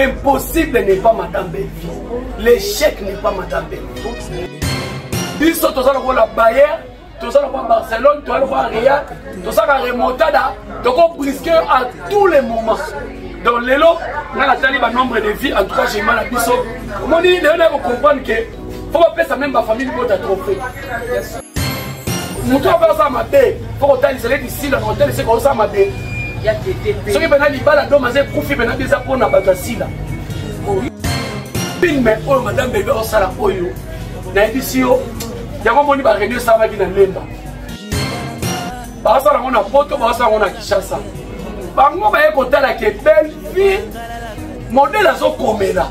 L'impossible n'est pas Madame Belleville. L'échec n'est pas Madame Belleville. Ils sont tous à la Bayern, tous à la Barcelone, tous à la Real, tous à la remontada, donc on brisque à tous les moments. Donc les lots, on a le nombre de vies, en tout cas j'ai mal à biso. Comment dire, les gens comprennent que faut pas faire ça même ma famille pour ta trophée. Nous devons faire ça ma paix. Faut qu'on t'aille ici dans l'hôtel, c'est comme ça ma paix. Ce qui est bien liba la dome, c'est profit bien déjà pour na batasi là. Mais oh Madame Bébé au sala oyo. Na ebisio, ya ko moni ba réunion ça va qui na lemba. Ba sala ngona poto, ba sala ngona Kinshasa. Bango ba ekotala ke belle fille modèle azo komela.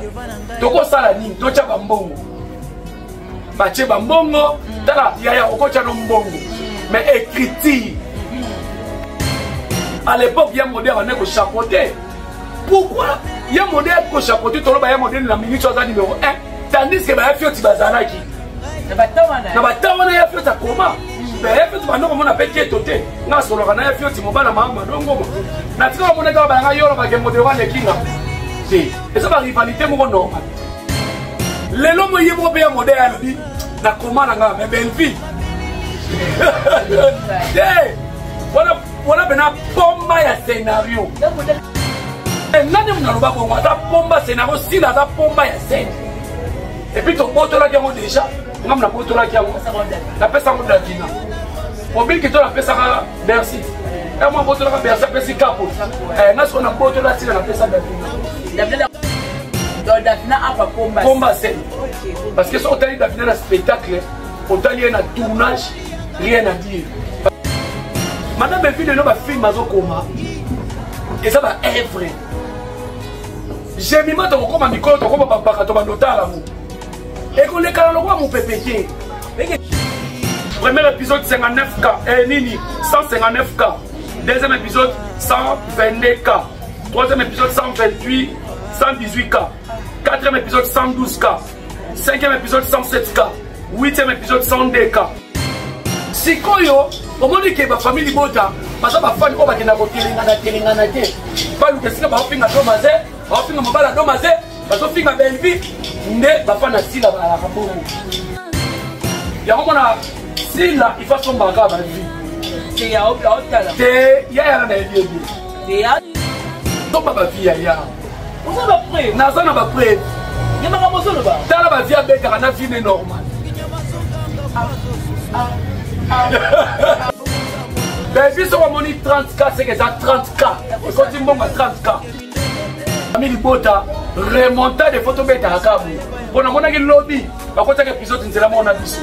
Toko sala nini, to cha bambongo. Bache bambongo, tala yaya okocha no mbongo. Mais écriture. À l'époque, il y a un modèle qui a chapeauté. Pourquoi il y a un modèle qui a chapeauté? Il y a un modèle qui a minute numéro 1. Tandis que il y a un fiot qui a zalaki. Il y a un fiot qui a comment? Il y a un fiot qui a fait qui toté. Il y a un fiot qui a fait qui a et ça va rivalité normale. Les hommes qui ont un modèle, na comment na mais belle vie. Voilà bena pomba ya scénario. Nani mnaloba bongo ata pomba scénario sila ata pomba ya scène. Et puis ton boto là qui a déjà, ngam na boto là qui a la pesa mo davina. Mobile qui to la pesa merci. Et moi boto là merci pesa capo. Na so na boto là sila na pesa davina. Donc davina apa pomba. Pomba scène. Parce que so tali davina na spectacle, on tali na tournage, rien à dire. Madame Belleville n'a pas film à Zokoma. Et ça va œuvre. J'ai mis ma ton comme un micro, ton comme papa, ton notar. Et qu'on les calme, mon PPT. Premier épisode 59K. Nini, 159K. Deuxième épisode 122K. Troisième épisode 128, 118K. Quatrième épisode 112K. Cinquième épisode 107K. Huitième épisode 102K. Sikoyo, au moment que ma famille bota, ma femme ko bakena ko telingana te. Pas que sika ba finga domazé, ba finga mabala domazé, ba so finga Belleville, nde ba fana sila ba la kabou. Ya ko mona sila il faut son baga ba vie. C'est ya hôtel. Te ya na vie. C'est ya. Donc ba vie ya. On va prêt. Na ça na ba prêt. Ya ma ko so ba. Tala ba vie beka na vie normale. Belleville sur mon 30K, c'est que ça 30K. Et quand tu m'as 30K. Famille Bota, remonta des photos bêtes à Kabou. Bon, on a un lobby. Par contre, l'épisode, c'est là où on a vu ça.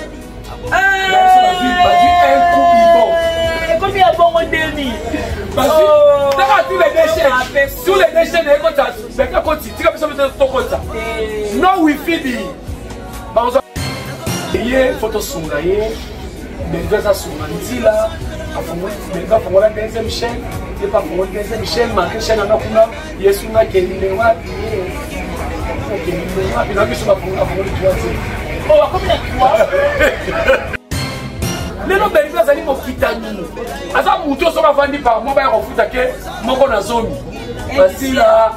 Un coup, combien de bon demi? Tous les déchets, non, oui, fini. Photo Sungaye. Belleville a son là, Belleville a la deuxième chaîne, et pas pour la deuxième chaîne, ma chaîne en a il y a son qui est là, il y a sur la troisième. Oh, combien de fois? Les noms Belleville a dit mon kitani. Asa mouton sur la vendue par moi, on fout à quai, mon qu'on a zone. Voici là,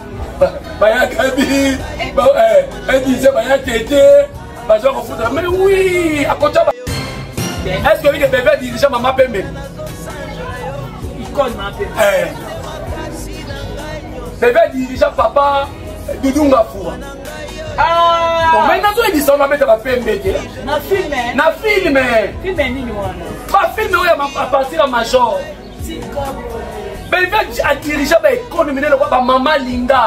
Baya Gabi, elle disait Baya Tété, Baja on fout à mais oui, à côté. Est-ce que oui, Belleville dirige Maman Pembe? Icône Maman Pembe. Belleville dirige Papa Doudunga Foura. Ah! Mais il dit ça, on va mettre Pembe. Na film. Na film. Film ni wana. Pas film à partir de Major. Belleville a dirigé l'école de Maman Linda.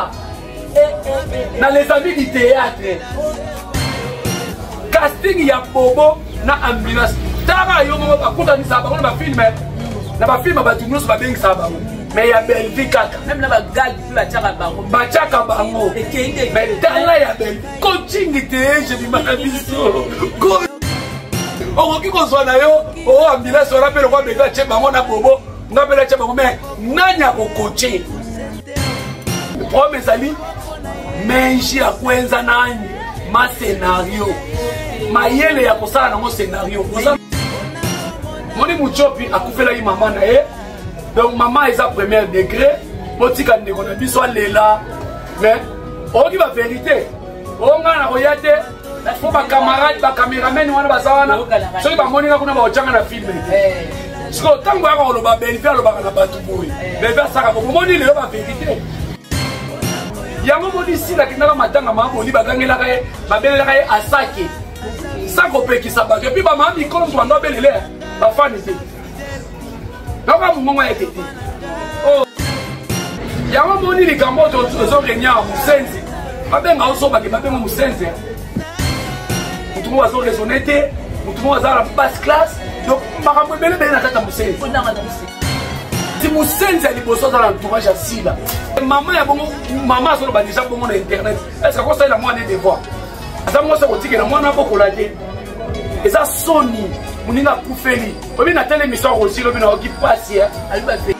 Dans les amis du théâtre. Casting, il y a Bobo na ambulance. Tara yo mo ba kuta ni saba ko na film na ba film ba tunus ba beng saba mais ya Belleville kaka même na ba gag la chaka bango ba chaka bango ekenge mais tala ya Belleville coaching te je bi mana biso ko o ki ko zo na yo o ambulance o rappelle ko bega che bango na Bobo na bela che bango mais nanya ko coacher promesse ali menji ya kwenza nani ma scénario mayele ya kosala na mo scénario Moni Mouchopi a coupé la maman nae. Donc maman est à premier degré. Botika ndeko na biso lela. Mais oki ba vérité onga na koyate faut ba camarade ba cameraman wana bazawana soki ba moninga kuna ba ochanga na film siko tango ya ko ba Bellevue lo ba na batu boy Bellevue saka ko moni le ba vérité yango moni sila kinaka matanga maboli bagangela kaye babelela kaye asake sako pekisa ba et puis ba ma mikolo to ndo belele ba fani te naka mungo ya tete oh yango moni likambo to zo renya musenzi babenga oso ba ke babenga musenzi mutumo wazo raisonnete mutumo wazala basse classe donc makambo bele bele na kata musenzi ti musenzi ali boso dans l'entourage à sila maman ya bongo maman solo ba déjà bongo na internet est-ce que ko ça la moi des devoirs asa mo se kotike na mwana bokola te eza soni muninga kufeli obi na tele mission aussi lobi na oki pasi ali ba fe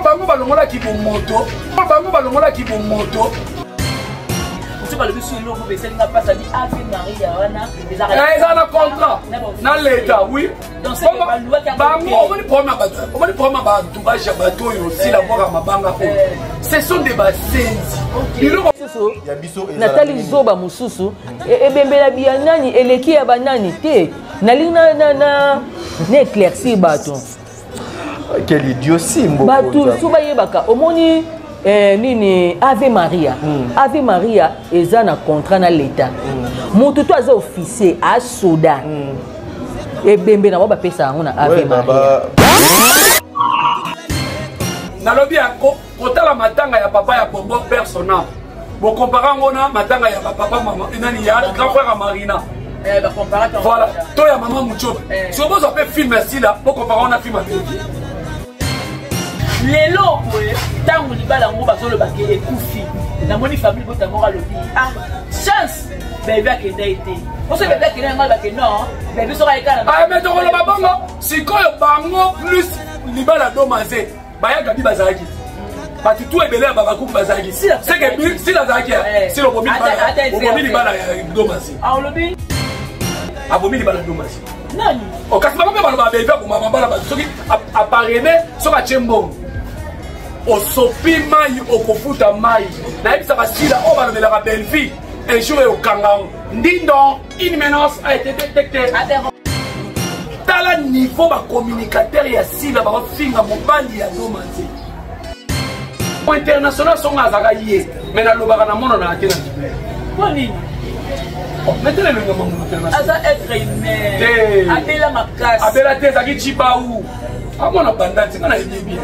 bango balongola ki bomoto bango balongola ki bomoto tu le biso lo ko beseli nga pasa di Ave Maria wana eza na contrat na l'état oui donc c'est pas loi qui a bango omoni problème ba entourage ya bato yo aussi la boka mabanga ko ce sont des basenzi biloko ya biso Nathalie Zoba mususu ebembela bia nani eleki ya banani te nalinga na éclaircir bato quel idiotie mbo bato suba yebaka omoni nini Ave Maria Ave Maria eza na contrat na l'état mutu to aza officier a soda ebembe na ba pesa yango na Ave Maria nalobi yako kotala matanga ya papa ya Bobo personnel bo comparer ngona matanga ya papa mama nani ya grand frère Marina ba comparer voilà to ya maman Mucho si on vous appelle film style bo comparer on a film avec lelo boye tangu libala ngo bazolo bake ekufi na moni famille botango alobi ah chance bébé akenda été on se bébé akenda ngala ke non bébé sera ekana ah mais to koloba bango sikoyo bango plus libala domaze bayaka bi bazaki bati tout ebele baba ku bazaki c'est que si la zaki si le bomi libala domaze ah olobi abomi libala domaze nani o kasi bango pe baloba bébé ko mama bala soki apparene soka chembo osopi mai okofuta mai nayebisa basila oyo balobelaka Bellevue un jour eyokanga ndindo une menace a été détectée tala niveau bacommunicateur ya sila babafinga mobali ya domanze international songa azaka ye me nalobaka na mono na ate na ponini maintenant elenga mamono international aza être humain abela makasi abela te ezalaki cibau amona bandati nga na yebi bien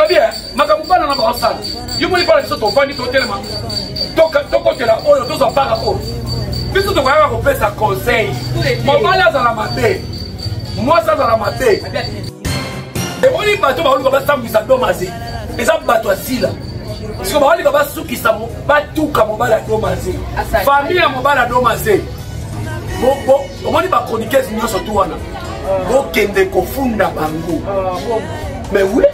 bien makambo bana na baosala yo moni bana biso tovandi totelema tokotela oyo tozwa mpaka oyo biso tokoyaka kopesa conseil mobali azala mabe mwasi azala mabe emoni bato baolinga basambwisa domaze eza bato asila siko baolinga basukisa batuka mobali ya domaze famille ya mobali ya domaze omoni bachroniqueuse nyonso tu wana bokende kofunda bango mais oui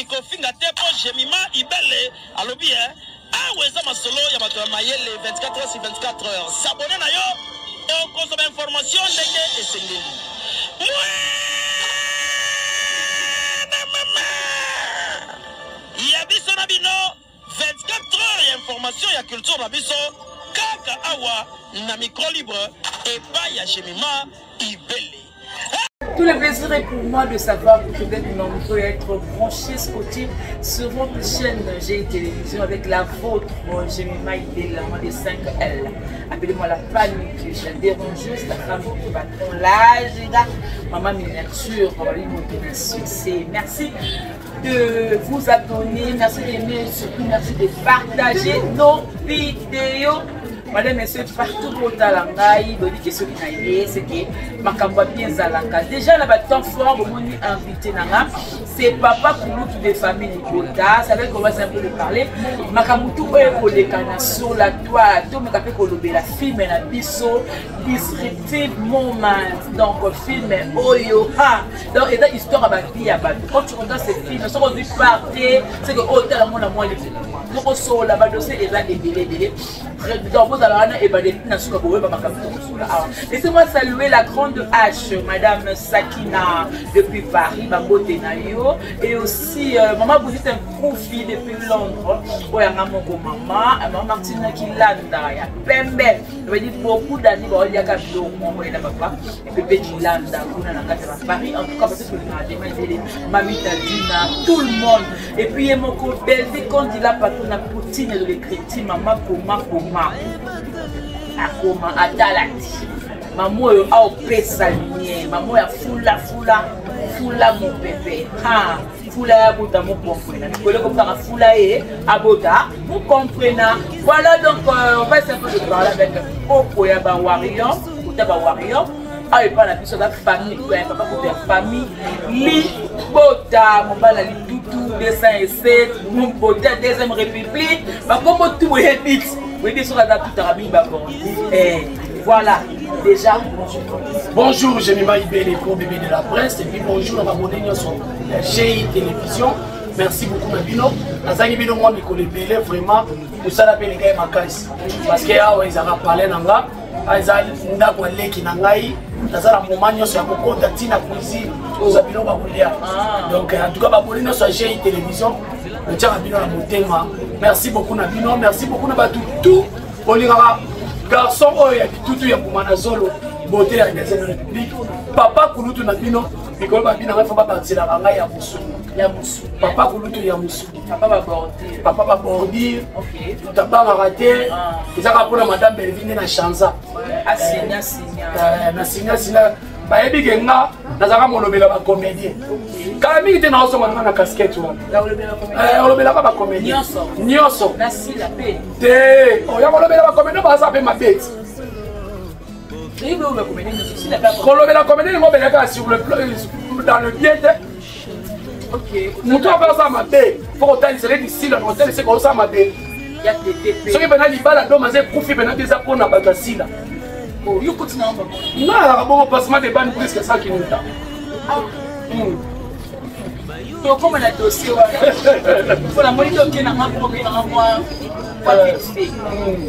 Kofinga tepo jemima ibele alobi aweza masolo ya bato ya mayele 24 heures sur 24 heures s'abonner na yo o consommer information ndenge esengeli ya biso na bino 24 heures ya information ya culture na biso kaka awa na micro libre epai ya jemima ibele Tout le plaisir est pour moi de savoir que vous êtes nombreux à être branchés, scotchés sur votre chaîne G Télévision avec la vôtre, Jemima Ibele, la main des 5L. Appelez-moi la panique, la dérangeuse, la femme du patron, l'âge, maman miniature, mon succès. Merci de vous abonner, merci d'aimer, surtout merci de partager nos vidéos. Madame, messieurs, partout pour Talangaï, c'est que Makamba bien Zalanga. Déjà, là, temps fort, au monde invité, c'est Papa Kouloutou des familles Nikota. Ça veut qu'on va un peu de parler. Makamoutou est les canards sur la toile. Tout le monde a la film et la biso. Disruptive moment. Donc, film Oyo. Donc, il y a une histoire à bâtir. Quand tu regardes ces films, si on dit partir, c'est que oh, t'as la monde à moi. Donc, on sort là-bas, c'est là, délai. Donc, laissez-moi saluer la grande H, Madame Sakina depuis Paris, et aussi Maman vous dites un profil depuis Londres. Maman Martina qui landa, Pembe, je veux dire beaucoup d'années, il y a et puis Landa, Paris, en tout cas parce que Mamie Tadina, tout le monde, et puis mon copain, quand il a pas tout la poutine de l'écriture, Maman Koma. Akoma atalati maman yo a opesa lumière maman ya fula mon bébé fula ya bota mon comprena nikole comme ça fula e abota vous comprenez. Voilà donc on va simplement parler avec Popo ya ba warrior ah et pas la biso la famille papa pour la famille li bota mon bala li tutu 207 mon bota deuxième république ba comme tout est dit. Oui, bien sûr, la date tout arabe, voilà, déjà, bonjour. Bonjour, Jemima Ibele, le bébé de la presse, et puis bonjour à abonnés sur la GI Télévision. Merci beaucoup, Mabino. Nazaki Bino, moi, je connais vraiment, tout ça, les gars, ma caisse. Parce que là, ils ont parlé, ils ont dit qu'ils ont moment sur mon compte de cuisine, aux abonnés, donc, en tout cas, abonnés sur la GI Télévision. Merci beaucoup Nabino, merci beaucoup Nabatutu. Olingara garçon oya tutu ya kumana zolo beauté ya deuxième république. Papa Kouloutou Nabino, Nicole Babina va faire partie la ranga ya musu. Papa Kouloutou ya musu. Papa va bordir. OK. Tout a pas raté. Ils a rappelé madame Belvine na Chanza. Signa. Ba yebi genga nazaka molobela ba comédien. Kala mingi te na oso mwana na casquette wa. Olobela ba comédien. Nyoso. Na sila pe. Te, o ya olobela ba comédien ba sa pe ma bête. Ribo ba comédien na sila pe. Olobela comédien mo belaka sur le dans le bien. OK. Muto ba sa ma bête. Faut que tu les ici dans l'hôtel c'est comme ça ma bête. Ya TTP. So que bana libala do maze kufi bana biza pona ba sila. Oh, you continue en non, bon passement de ban presque 100 km. Donc comme on a dossier pour la monnaie qui n'a pas problème en moi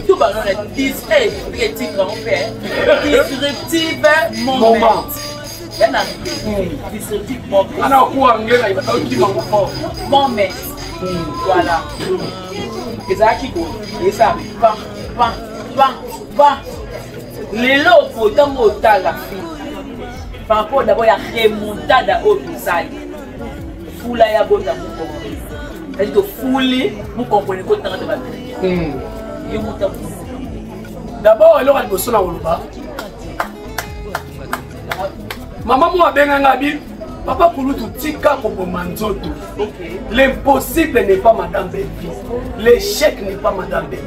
tout ballon est disruptive moment. Disruptive moment. Ana kuwa ngela ibata ukima ngofo. Moment. Voilà. Ezaki go. Esa pa. Les lots pour tant la fille. Par rapport d'abord à la remontada au Bissali. Foula ya bota mon comprenez. C'est-à-dire que foulé, vous comprenez quoi tant de ma vie. D'abord, elle aura le bosso na Woloba. Maman moi benga bi. Papa Kouloutou tika pour manzoto. L'impossible n'est pas madame Belvi. L'échec n'est pas madame Belvi.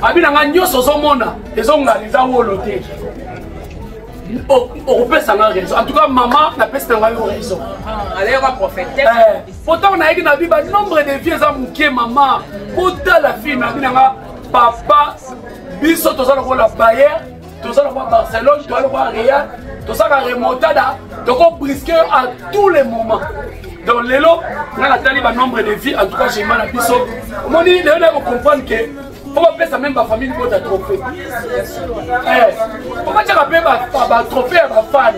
Abinanga nyoso zomona ezonga liza wolote. On peut s'en raison. En tout cas maman n'a pas s'en raison. Elle est prophétesse. Pourtant on a eu na biba nombre de vieux amuké maman. Pourtant la fille na binanga papa biso tozala ko la Bayern, tozala ko Barcelone, tozala ko Real, tozala remontada, donc brisquer à tous les moments. Donc lelo na la tali ba nombre de vies en tout cas j'ai mal à biso. Mon dit lelo on comprendre que pourquoi faire ça même ma famille pour ta trophée. Pourquoi tu rappelles ma trophée à ma fan.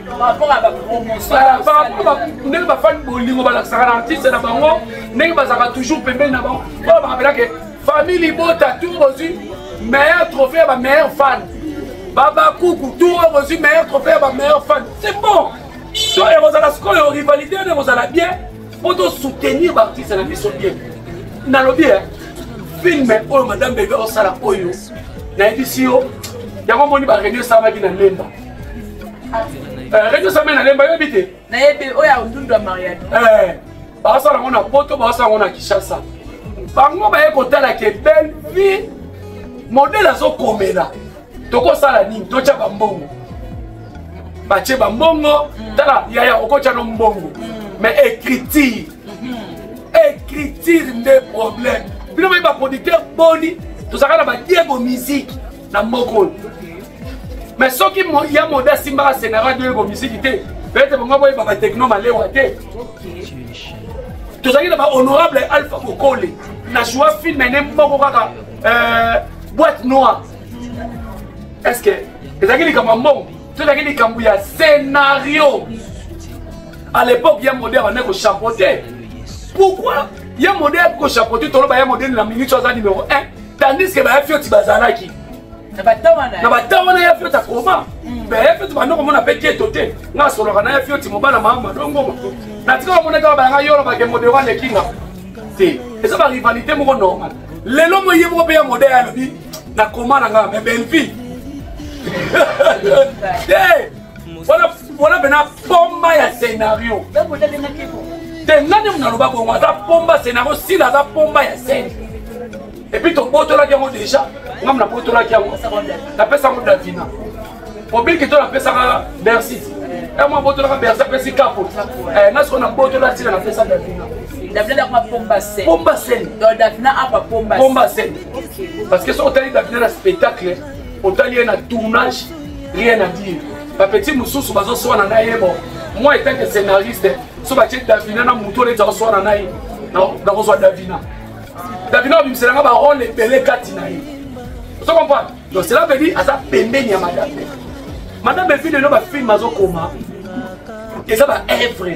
Par rapport à la promotion. Par rapport à ma fan bolingo ba la artiste na bango, n'est pas ça toujours pembe na bango. On va rappeler que famille bota tout aussi meilleur trophée à ma meilleure fan. Baba Koukou, tout reçu meilleur trophée, meilleur fan. C'est bon. Donc, et vous allez score, rivalité, vous allez bien. Pour soutenir l'artiste, la mission bien. Dans le bien, film, oh, madame bébé, au sala, oh, yo. Dans l'édition, il y a un moment où il y a Sama qui n'a lemba. Radio Sama n'a lemba, il y a habité. Na yebe, oh, ya undundo mariage. Parce que on a poto, parce qu'on a Kishasa. Par contre, il y a un côté là qui est belle vie. Modèle à son coméda. Toko sala nini, tocha bambongo. Bache bambongo, tala yaya okocha no mbongo. Mais écriture. Écriture des problèmes. Puis nous avons producteur boni, tout ça va dire vos musique dans Mokol. Mais ce qui y a modèle simba scénario de vos musique peut-être que moi va techno malé waté. Tout ça qui est honorable Alpha Mokole. Na choix film n'importe quoi boîte noire. Est-ce que les amis comme bon, tout ça qui est comme un scénario. À l'époque, il y a un modèle qui a chapeauté. Pourquoi il y a un modèle qui a chapeauté, il y a un modèle dans la minute numéro 1, tandis que il y a un fiot qui bazalaki. Na batawana ya fiot à comment? Mais il y a un fiot qui a pété toté. Nous avons un fiot qui a maman. Na tika mon état ba yo ba ke modèle wana kinga. C'est ça va rivalité mo normal. Les lomo yebo pe ya modèle ya bi na comment nga mais belle fille. Voilà bena pomba ya scénario. Te nani mnaloba ko za pomba scénario si la za pomba ya scène. Et puis ton boto là qui a déjà, ngam na boto là qui a la pesa mo Davina. Pour bien que tu la pesa merci. Et moi boto là merci pesa capo. Na ce qu'on a boto là si la pesa Davina. Davina a pomba scène. Pomba scène. Donc Davina a pas pomba. Pomba scène. Parce que si on t'a dit Davina un spectacle, on t'a dit un tournage, rien à dire. Petit Moussou, bazo soit na yebo. Moi étant que scénariste, so ba tchek Davina na muto le tso soit na non, na ko soit Davina. Davina bi msela ba rôle pelé katina yi. Vous comprenez? Donc cela veut dire à ça pembeni ya madame. Madame fille no ba film mazo koma. Et ça ba œuvre.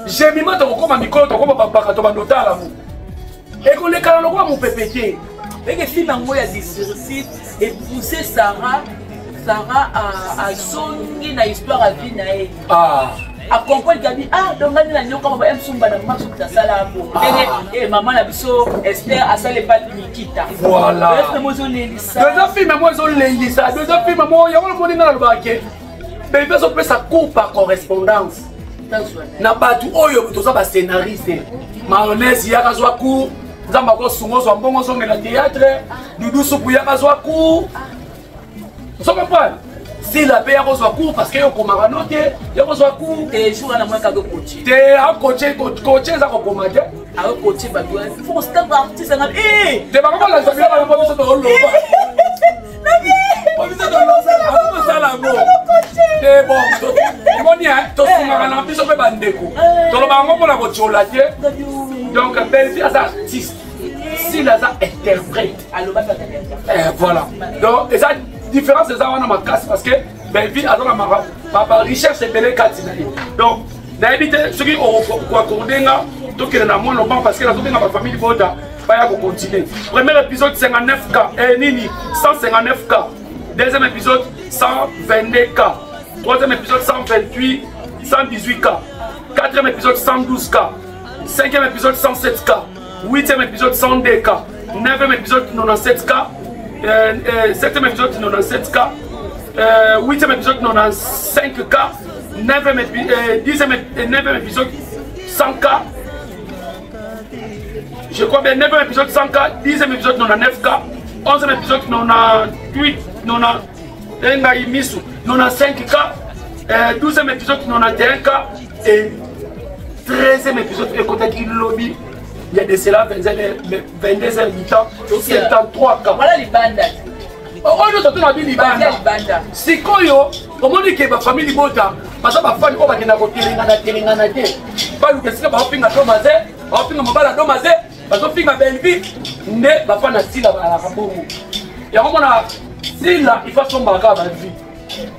J'ai mis ma to koma mikolo to koma papa to ba notala mu. Et ko le kala lo ko mu pepete. Et que film ngo ya discursif et pousser Sarah a songi na histoire à vie na e. A comprendre qu'il ah donc on a dit comme on sumba na marche ta sala bo. Et maman la biso Esther a ça les pas Nikita. Voilà. Deuxième film moi zo lendisa. Deuxième film moi ya wala moni na lo baké. Mais il fait ça court par correspondance. Na batu oyo to ça ba scénariste. Mayonnaise ya ka zo court. Nzamba ko sungo zo mbongo zo ngela théâtre. Dudu soupu ya ka zo court. Vous comprenez? Si la paix a reçu cours parce que yo komara noté, yo reçu cours. Et jour na moi ka coacher. Te a coacher za ko komate. A coacher ba doit. Faut stop artiste na te ba ko la sabia ba ko biso to lo ba. Na bien. Ko biso to lo sa, a ko sala ngo. Te bon. Ko ni a to komara na biso pe bandeko. To lo ba ngo ko la ko chola te. Donc belle fille as artiste. Si la za interprète. Voilà. Donc et ça différence c'est ça on a ma casse parce que ben vie à ma recherche c'est belé katina. Donc d'habitude ceux qui ont accordé là tout que na moi non parce que la toute ma famille voda pas ya continuer. Premier épisode 59K nini 159K. Deuxième épisode 122K. Troisième épisode 128 118K. Quatrième épisode 112K. Cinquième épisode 107K. Huitième épisode 102K. Neuvième épisode 97K. 7e épisode 97K, 8e épisode 95K, 10e épisode 100K, je crois bien 9e épisode 100K, 10e épisode 99K, 11e épisode 98, 95K, 12e épisode 91K et 13e épisode de lobby. Il y a de cela 22h du temps, 73K. Voilà les bandes. Oh, nous sommes tous les bandes. Si Koyo, comment on dit que ma famille est bonne, parce que ma famille est bonne, pas le question, ma fille est domazé, ma fille est domazé, ma fille est belle vie, mais ma femme est style à la Rambo. Et on a style là, il faut son bagage à la vie.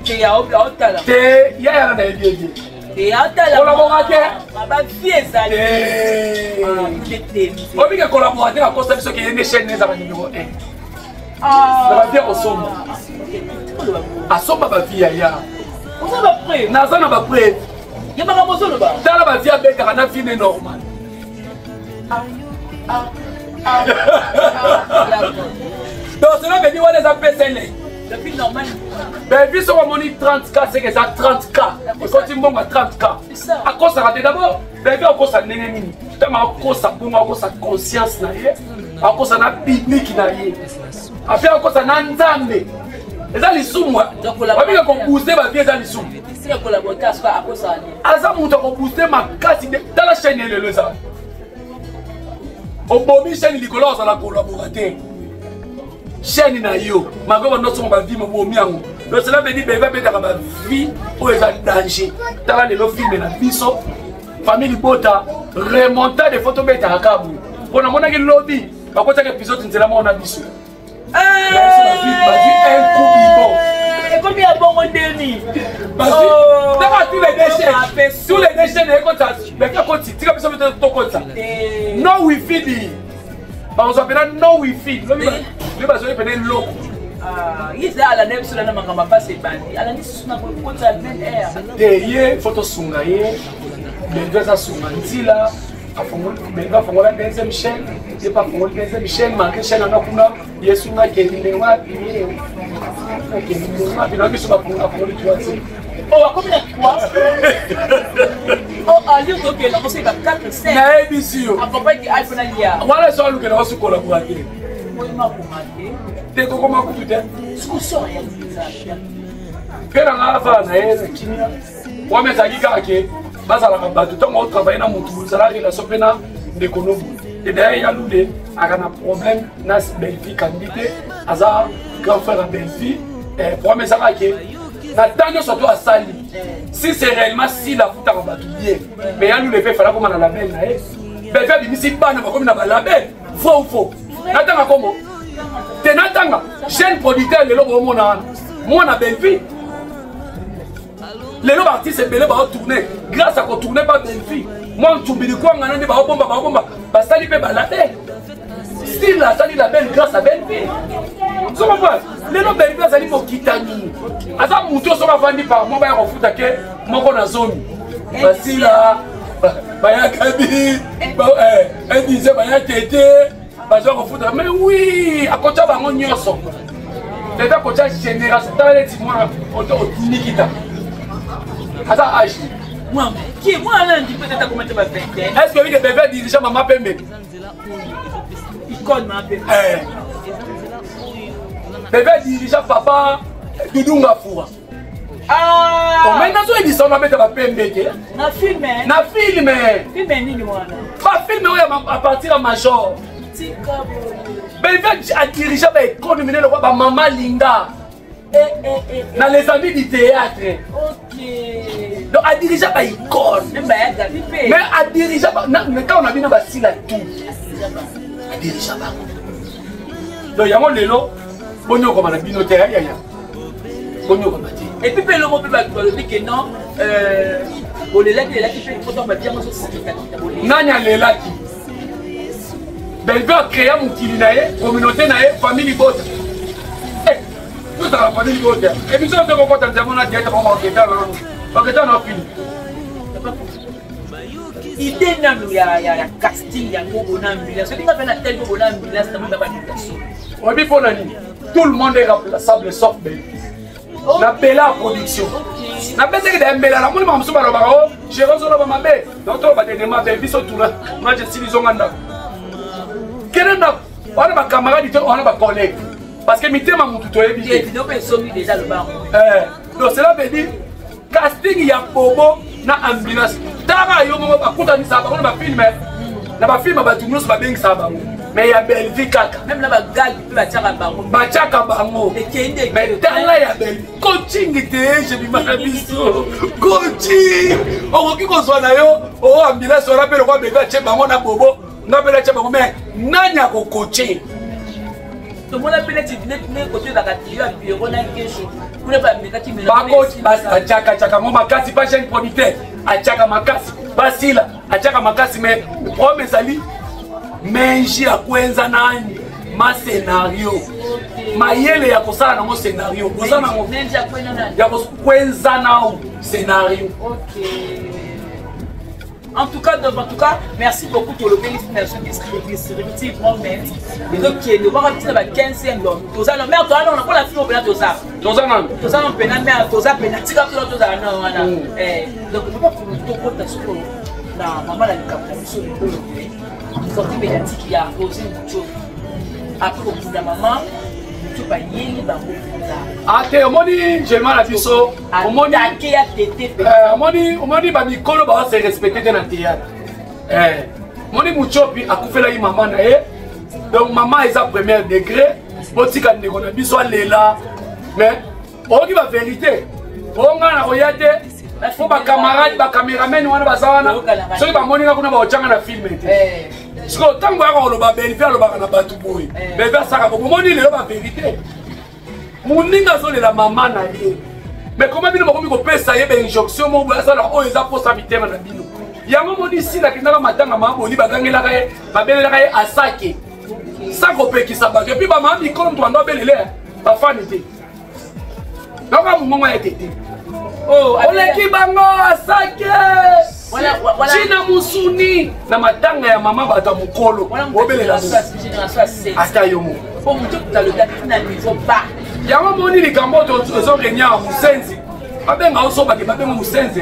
Il y a un talent. Il y a un talent. Et un talent. Collaborateur. Ma fille est salée. On dit que collaborateur à cause de ce qui est une chaîne numéro 1. na bavie akosomba asomba bavie ya naza na bapreve tala bavie abetaka na fine normal donc cela veut dire wana eza pesele bebi soko amoni 30K seke eza 30K ekoti mbongo ya 30K akosaka te d'abord bebi akosa ndenge nini ntango akosa bongo akosa conscience na ye akosa na biblike na ye ape akosa na nzambe eza lisumu babika kobooste bavie eza lisumu aza moto akobooste makasi tala chaîne elelo eza obomi chaîne likolo ozala kolabora te chaîne na yo magoba nosongo bavie mobomi yango donc cela veut dire bebe abetaka bavie oyo eza danger tala lelo filme na biso famille libota remonta de photo betaka kabu mpona monaki lobi bakotaka épisode nzela moko na biso ekomi ya bongo ndeni taka tous les déchets ekota beka koti tika biso bete tokota no wifi di bakozwa pena no wifi lobi bazoli pena eloko yeza alanda biso lana makambo apasi ebandi alandi susu na kokota bel air te ye fo tosunga ye bebe azasunga nzila bebe afongola deuxième chaîne ye pa afongoli deuxième chaîne marke chaîne anga kuna yesunga akendile wapi akendile wapi na biso bafongoli troisième akomi na 3 alio tokela koseka 4 nayebisi yo apapaki iphone alia wana so alukela wasukola bura te te kokoma kutu te mpe nanga afala na ye na kimia wame ezalaki kaka ke bazalaka bato ntango otravaille na motu ezalaka relation mpe na ndeko nobu te daye yalude aka na problème na belfi kandi te aza grand frère ya belfi problème ezalaka ke na ntango nyonso to asali si c'est réellement si lafutaka bato ye mais yalude mpe efala koma na label na ye belfi abimisi bana bakomi na balabel faux ou faux natanga kombo te natanga jeune producteur lelo bomona wana mwana belfi lelo baartiste ebele baotourne grâce à kotourne pa belfi mwa ntumbili kwanga nde baobomba basali mpe balabel style asali label grâce à belfi sokomva lelo belfi azali mokitani aza motu osoki avandi par mo baya kofuta ke moko na zomi basila bayakabi edise baya tete bazwa kofuta mais oui akotya bango nyonso leta akotya génération tala neti mwana onikita aza age mwana ndi peut-être akomete ba 20 est-ce que vike bebe dirige mama pembe icône mama pembe bebe dirige papa dudunga fura mais nazoyebisa ona beta bapembe te na filme nini mwana bafilme oyo apartir ya major bebe adirige baécole minene kwa bamama linga dans les amis du théâtre. Donc, à diriger par icône. Mais à diriger par. Quand on a vu dans Basile, tout. À diriger par. Donc, il y a mon lélo. Bonjour, comme on a vu nos terrains. Bonjour, comme on a dit. Et puis, le mot peut dire que non. On est là, il est là qui fait une photo. On va dire, moi, c'est Nanya Lelaki. Belve a créé mon kilinae, communauté nae, famille bote. Tout ça, la famille bote. Et puis, si on te rencontre, on a dit, on va enquêter, on a fini. Idée il y a casting, il y a ambulance. Ce qui m'a fait la tête de ambulance, c'est pas on dit pour tout le monde est remplaçable sauf Belve. La Bella production. Na pese que des Bella, la moule m'a souba le barreau, j'ai reçu le mamabé. Donc, on va te demander, ma vie, sur tout là. Moi, je suis lisonganda. Quel est notre camarade, on a ma collègue. Parce que mi tema mutu toyebi te. Déjà le bar. Donc cela veut dire casting ya bobo na ambulance. Tara yo mo ba kuta ni saba, on ba filmer. Na ba filmer ba tumnos ba bengi saba. Mais ya Belvi kaka. Même là ba gal peut ba tchaka bango. Ba tchaka bango. Mais tala ya Belvi coaching te je bi mabiso. Coaching. O ki ko so na yo, o ambulance on rappelle ko bega che bango na bobo. Na bela che bango mais nanya ko coaching. Tout le monde a appelé les côtés de la catégorie à bureau n'a qu'un jour. Vous n'avez pas mis la catégorie. Par contre, Tchaka, mon makasi, pas chaîne producteur. Tchaka makasi, Basila, Tchaka makasi, mais le problème est ali. Menji à Kwenza nani. ma scénario mayele ya kosala nango scénario koza nango ya kwenza nao scénario. En tout cas, merci beaucoup pour le bénéfice distributif moment. Et donc, qui est de voir un petit peu 15e l'homme. Tous les mères, toi, on a pas la fille au pénal, tous ça. Tous ça, non. Tous ça, on pénal, mais tous ça, pénal, tu vas tout ça, non, voilà. Donc, on peut pas pour le tour de ce que la maman a le capitaine sur le pôle. Sortie médiatique, il y a posé une chose. Après, au bout de la maman, tu vas y aller dans le ate omoni Germain la biso omoni omoni ba mikolo ba se respecter na théâtre moni muchopi akufela yi maman na ye donc maman eza premier degré botika ndeko na biso alela mais oki ba vérité onga na koyate faut ba camarade ba cameraman wana bazawana soki ba moni na kuna ba ochanga na film ete siko tango ya ko loba belle faire loba na batu boy belle faire saka ko moni le ba vérité. Moninga zone la maman na ye. Mais comment bino bakomi ko pesa ye ba injonction mo ba sala o eza posa mitema na bino. Yango moni si la kinaka matanga maboli bagangela ka ye babelela ka ye asake. Sako pekisa ba puis ba mami comme toi ndo belele ba fani te. Naka mungonga ye tete. Oh, oleki bango asake. China musuni na matanga ya mama bata mukolo. Obelela ata yomo. Pour vous dire que le gars n'a niveau bas. Yango moni likambo tozo kenya musenzi abenga osoba ke babenga musenzi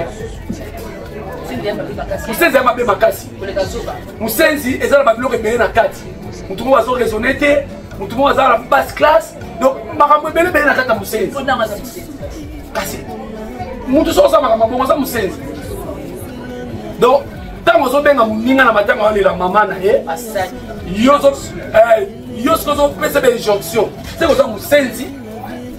musenzi ya mabe makasi musenzi ezala babiloko ebele na kati mutu mo azo raisonner te mutu mo azala basse classe donc makambo ebele ebele na kati ya musenzi kasi mutu so osala makambo bongo aza musenzi donc ntango ozobenga moninga na matanga walela mama na ye yo soki ozopesa bainjonction se koza musenzi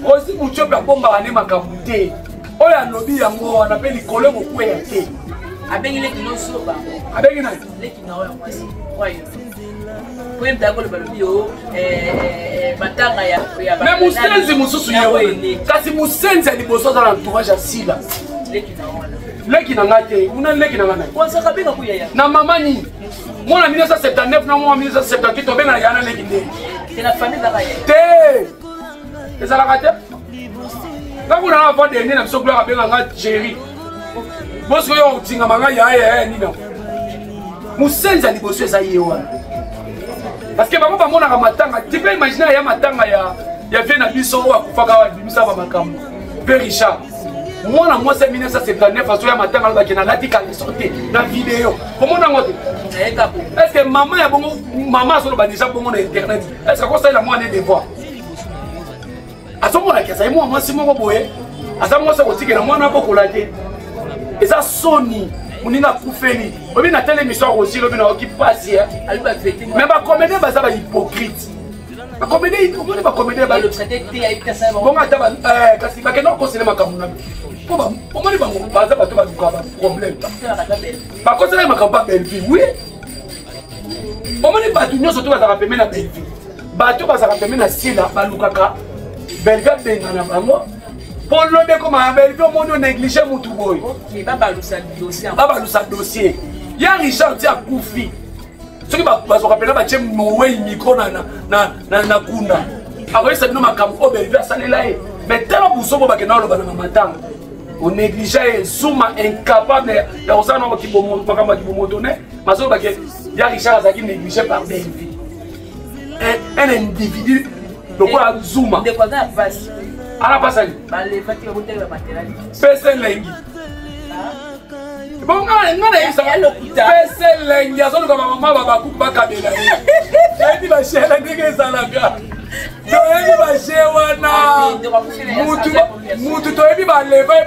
osi muchope abombaka ne makambo te oyo alobi yango wana mpe likolo ekokweya te abengi leki nosoba abengi nani leki na oyo mwasi oyo po yemta kolo balobi yo matanga ya mais musenzi mosusu ye kasi musenzi ya liboso aza na entourage ya sila leki na nga te una leki na nga nani konsaka benga kuya na mama nini mwana 1979 na mwana 1978 obenga na yana leki nde te ezalaka te kakuna na va dernier na biso kulaka abenga nga jéri bosi oyo otingama nga yaya nina musenzi ya liboso eza ye wana parce que bango bamonaka matanga tipe imagine ya matanga ya vie na biso oyo akufaka abimisa bamakambo pe richard mwana mwasi 1979 azo ya matanga alobaki nalati kaleso te na video komona ngo te est-ce que maman ya bongo maman azoloba déjà bongo na internet est-ce que akosalela mwana devoir azomonaki azali mwana mwasi moko boye aza mwasi akotikela mwana abokola te eza soni moninga akufeli obi na tele émission akosila obi na oki pasi mais bacomédien baza bahypocrite bacomédien omoni bacomédien bongo ata kasi bakenda kokosela makambo na po omoni bango baza bato baluka baproblème bakoselaki makambo ba bellevie oui omoni bato nyonso to bazalaka peme na bellevie bato bazalaka peme na sila balukaka bellevie abenga na bango mpo lobe koma bellevie omoni onéglige mutu boye babalusa dossier ya richard ti akufi soki bazwaka pena batie mowei mikro na kunda akoyesa bino makambo oyo bellevie asalela ye mais tala busobo bakenda oloba na mamatanga onéglige ye zuma incapable ya kosala na makambo ya kibomoto ne masolo bake ya richard azalaki néglige par bellevie un individu lokola zuma ana pasali pese elengi bon nga nayebisaka pese elengi azoluka bamama babakuku bakabela ye toyebi bashela ndenge ezalaka toyebi bashe wana mutu toyebi baleva ye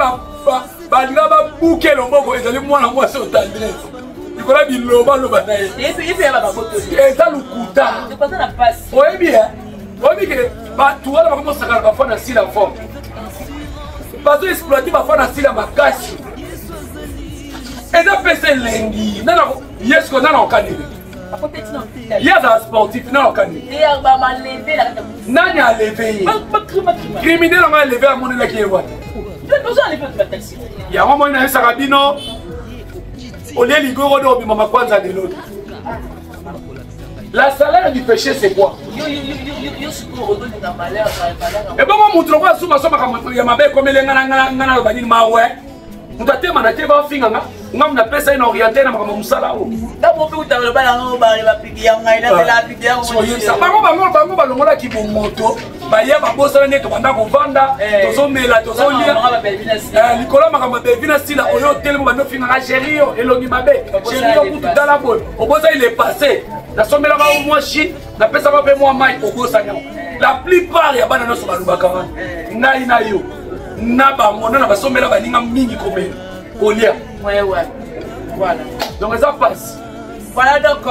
balinga babuke loboko ezali mwana mwasi otandrese likola bilobaloba na ye eza lukuta oyebi oyebi ke bato wana bakomosakala bafwa na sila forme bazo exploite bafwa na sila makasi eza pese elengi yesko nana okaneli ye azala sportif nana okaneli nani aleve ye criminel yango aleve amonelaki ye wana yango moni nayesaka bino olie ligoro nde obimama kwanza lelo La salaire du péché, c'est quoi? Et bien, moi, je trouve que je suis comme les vous avez mandaté va finir nga na pesa ina orienté na makama musala o da mo pe utalo bala ngo ba ba piki nga ina bela piki nga so yesa bango balongola ki bo moto ba ya ba bosa ne to banda ko vanda tozo mela tozo lia likola makama bevina stila oyo telemo ba no finga nga chério elongi mabe chério kutu dala bon oboza il est passé na somela ba moi chi na pesa ba pe moi mai obosa nya la plupart ya bana no so balubaka wana ngai na yo Naba mona na basomela baninga mingi komela kolia. Ouais. Voilà. Donc ça passe. Voilà donc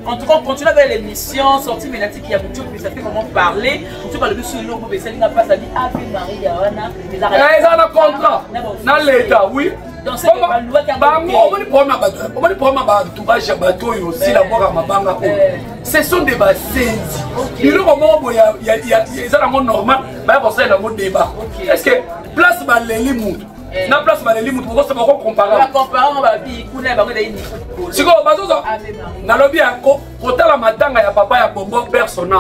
en tout cas on continue avec l'émission sortie médiatique qui a beaucoup plus ça fait comment parler. On parle de sur l'eau mais ça n'a pas ça dit Ave Maria wana. Ils ont un contrat dans l'état oui. Donc c'est la loi qui a ce sont des bassins. Il y a un normal, il débat. Est-ce que place Baléli Mout, na place Baléli Mout, vous savez comparer. La comparer, si vous avez la matanga ya papa ya Bombo personnel.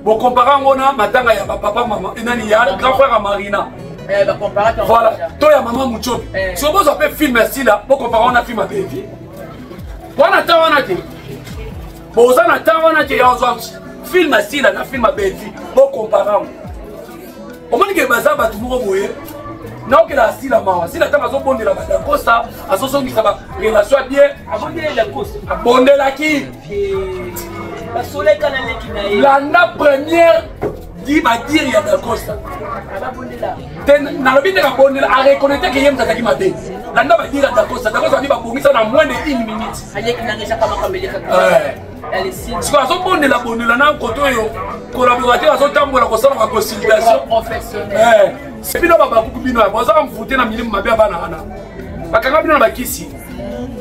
Vous comparez on matanga ya papa maman, il y a grand frère Marina. Voilà, toi ya maman Moucho. Si vous avez film ici là, vous comparez on a film à Baby. On attend on a dit. Vous en attend on a dit film ici là, na film à Baby. Vous comparez. Au moins que baza ba tout boye. Non que la style à maman, si la tama zo bonde la bata kosa, aso so ngi saba relation bien, abonde la kosa. Abonde la ki. La soleil kanale ki na ye. La première dit ba dire ya da kosa. Abonde la. Ten na lobi te ka bonde la a reconnaître que yem tazaki mabe. La nda ba dire da kosa di ba bongisa na moins de 1 minute. Aye ki nanga chaka makambele ka. Si vous avez la bonne la collaborateur à tambola ko sala consultation professionnelle. C'est bino baba beaucoup bino ba za mfuté na milimu mabe bana ana. Bakanga bino na bakisi.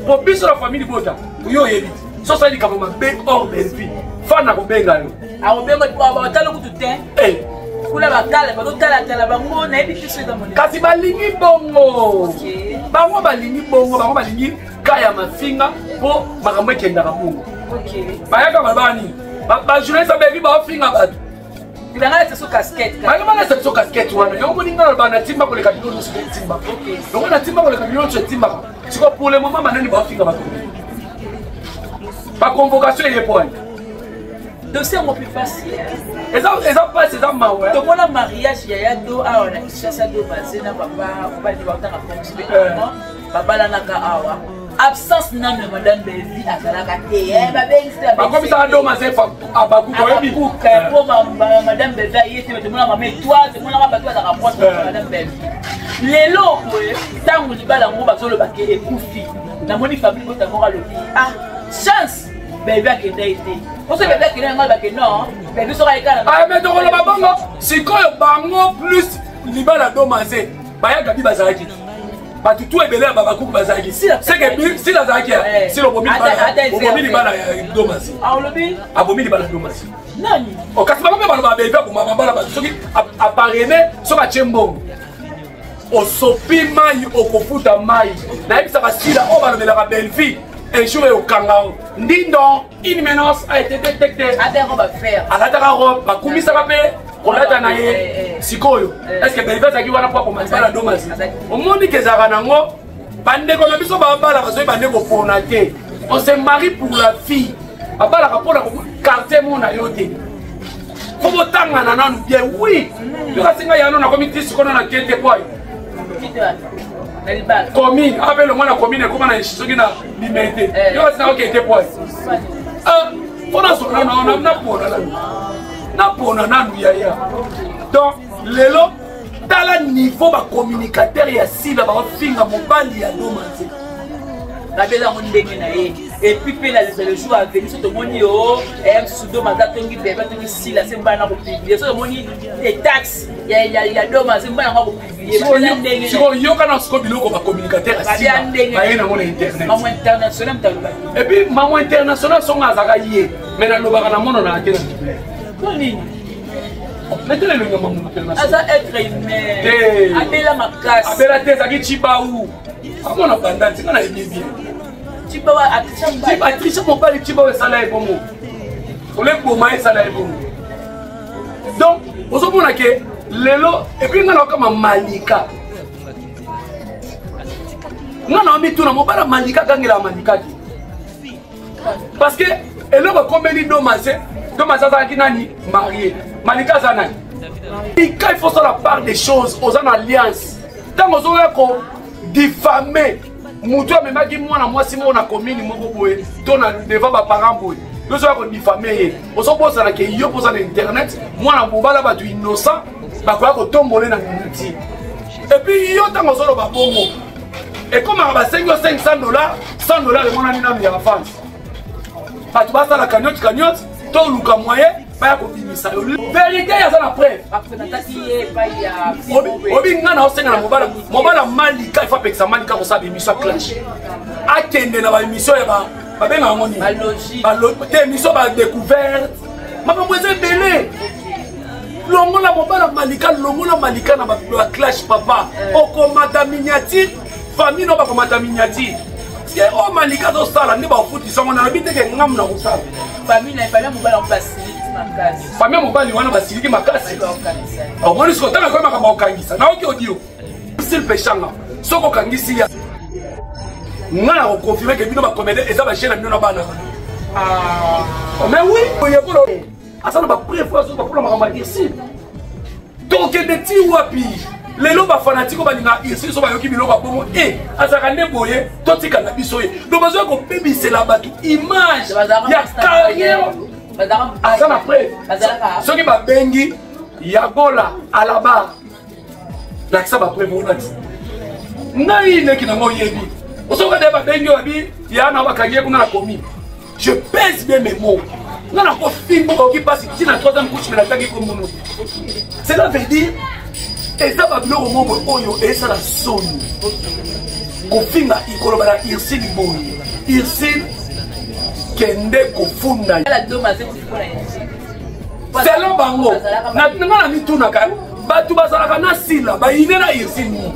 Pour biso la famille bota. Yo yebi. So ça dit ka ma be hors des vie. Fana ko benga yo. A ko benga ba talo ku tutin. Kula ba tala ba tala ba ngo na yebi tiso da mona. Kasi balingi bongo. Bango balingi bongo, bango balingi kaya mafinga po makambo kenda ka mungu. OK. Bayaka babani. Ba journaliste baby ba finga batu. Il a été sur casquette. Ba ngana sa sur casquette wana. Yo moninga ba na timba ko le kabilo no sur timba. OK. Donc na timba ko le kabilo sur timba. Siko pour le moment manani ba finga batu. Ba convocation est point. Dossier mo plus facile. Eza pas c'est ça ma ouais. Donc on a mariage yaya do a on a chasse do basé na papa ba di ba ta ka fonctionner. Papa la naka awa. Absence non de madame Belvi à Salakate. Comme ça, on a fait Abakou. Pour madame Belvi, c'est mon maman, toi, c'est mon maman, toi, ça rapproche de madame Belvi. Les lots, tant que tu vas la mouba sur le baquet et Koufi, la monnaie fabrique au tamora le ah, chance, Belvi a été. Pour ce Belvi qui est un baquet, non, Belvi sera égal. Ah, mais donc on a pas c'est quand Bango plus Libala Domazé, Baya Gabi Bazaki. Pas tout est belé à Babakou Bazaki. C'est que si la Zaki, si le Bomi Libala Domazé. Ah, on le dit? Ah, Bomi Libala Domazé. Non. Au cas où on va pour ma maman, à parrainer sur la Tchembo. Au sopi maï, au kofuta maï. Naïm ça va si là, on va le la belle vie. Un jour au Kangao. Dindon, une menace a été détectée. Attends, on va faire. À la Tararo, ma commis ça va payer. On a tanaye. Sikoyo. Est-ce que Belva Zaki va pas pour ma bala domasi? Au monde que Zaranango, bande comme biso bala bazo bande ko ponaté. On se marie pour la fille. Abala rapona ko quartier mon ayote. Faut botanga na nanu bien oui. Tu vas singa yano na comité sikono na kete boy. Commune, avec le moins la commune, comment on a échoué na limité. Tu vas singa kete boy. On a son nom, on a pour nanu yaya. Donc, lelo, dans le niveau de communicateur, il y a si la finga mobile ya domasi. La belle a mon dégueulasse. Et puis, le jour à venir, sur le moni, et sous domasi, il y a des si la semaine pour publier. Sur le moni, les taxes, il y a domasi, il y a pour publier. Si on y a un scope, il y a un communicateur. Il y a un internet. Maman internationale, et puis, maman internationale sont à Zagaïe. Mais dans le bar, on a un mettez-le le nom international. Ça être aimé. Abela Makas. Abela Tezaki Chibaou. Comment on a bandé? C'est qu'on a bien bien. Chibaou Atricha. Atricha mon père Chibaou et Salah et Bomo. les bomaye ça la bon. Donc, vous savez que lelo et puis on a comme Malika. Non non mais tout na mobala Malika gangela Malika. Parce que elle va combien de dommage ça qui nani marié. Malika ça nani. Il faut faire la part des choses aux en alliance. Tant que vous avez diffamé, Moutou a même dit moi si on a commis ni moko boye, ton a devant ma parent boye. Nous avons diffamé. On se pose à que yo pose à internet, moi na mobala ba du innocent, ba quoi ko tombolé na minute. Et puis yo tant que ba bongo. Et comme on va $500, $100 le mon ami na mi en France. Ba tu basa la cagnotte, to luka moyen. Vérité, il y a la preuve. Obi ngana osenga na mobala Malika il faut que ça Malika ko sa émission clash. Akende na ba émission ya ba benga ngoni. Ba émission ba découverte. Mama mweze belé. Longo la mobala Malika na ba clash papa. Okomata miniature, famille no ba komata miniature. Si o Malika do sala ne ba futi songo na bite ke ngam na usala. Famille mobala on place. Famille mobali wana basiliki makasi. Au moins ce qu'on a quand même okangisa. Na oki audio. C'est le péchanga. Soko kangisi ya. Ngana ko confirmer que bino ba comédie et ça ba chaîne bino na bana. Mais oui, il y a quoi asa na ba préférence ba pour la mama ici. Donc des petits wapi. Les loba fanatiques balinga ici so ba yoki bino ba bomo asa ka neboye totika na biso ye. Donc bazo ko pebisela la batu image ya carrière. Azan après, ceux qui m'a bengi, Yagola à la barre. Là, ça va prévoir. Naï n'est qui n'a pas yebi. Au second de ma bengi, il y a un avacagé qu'on a commis. Je pèse bien mes mots. Non, non, pas film qui passe ici dans la troisième couche, mais la tague comme nous. Cela veut dire, et ça va bien au moment où et ça la sonne. Au film, il collabore ici du bon. Ici. Kende kofunda selon bango na mituna ka batu bazalaka na sila ba inena irsini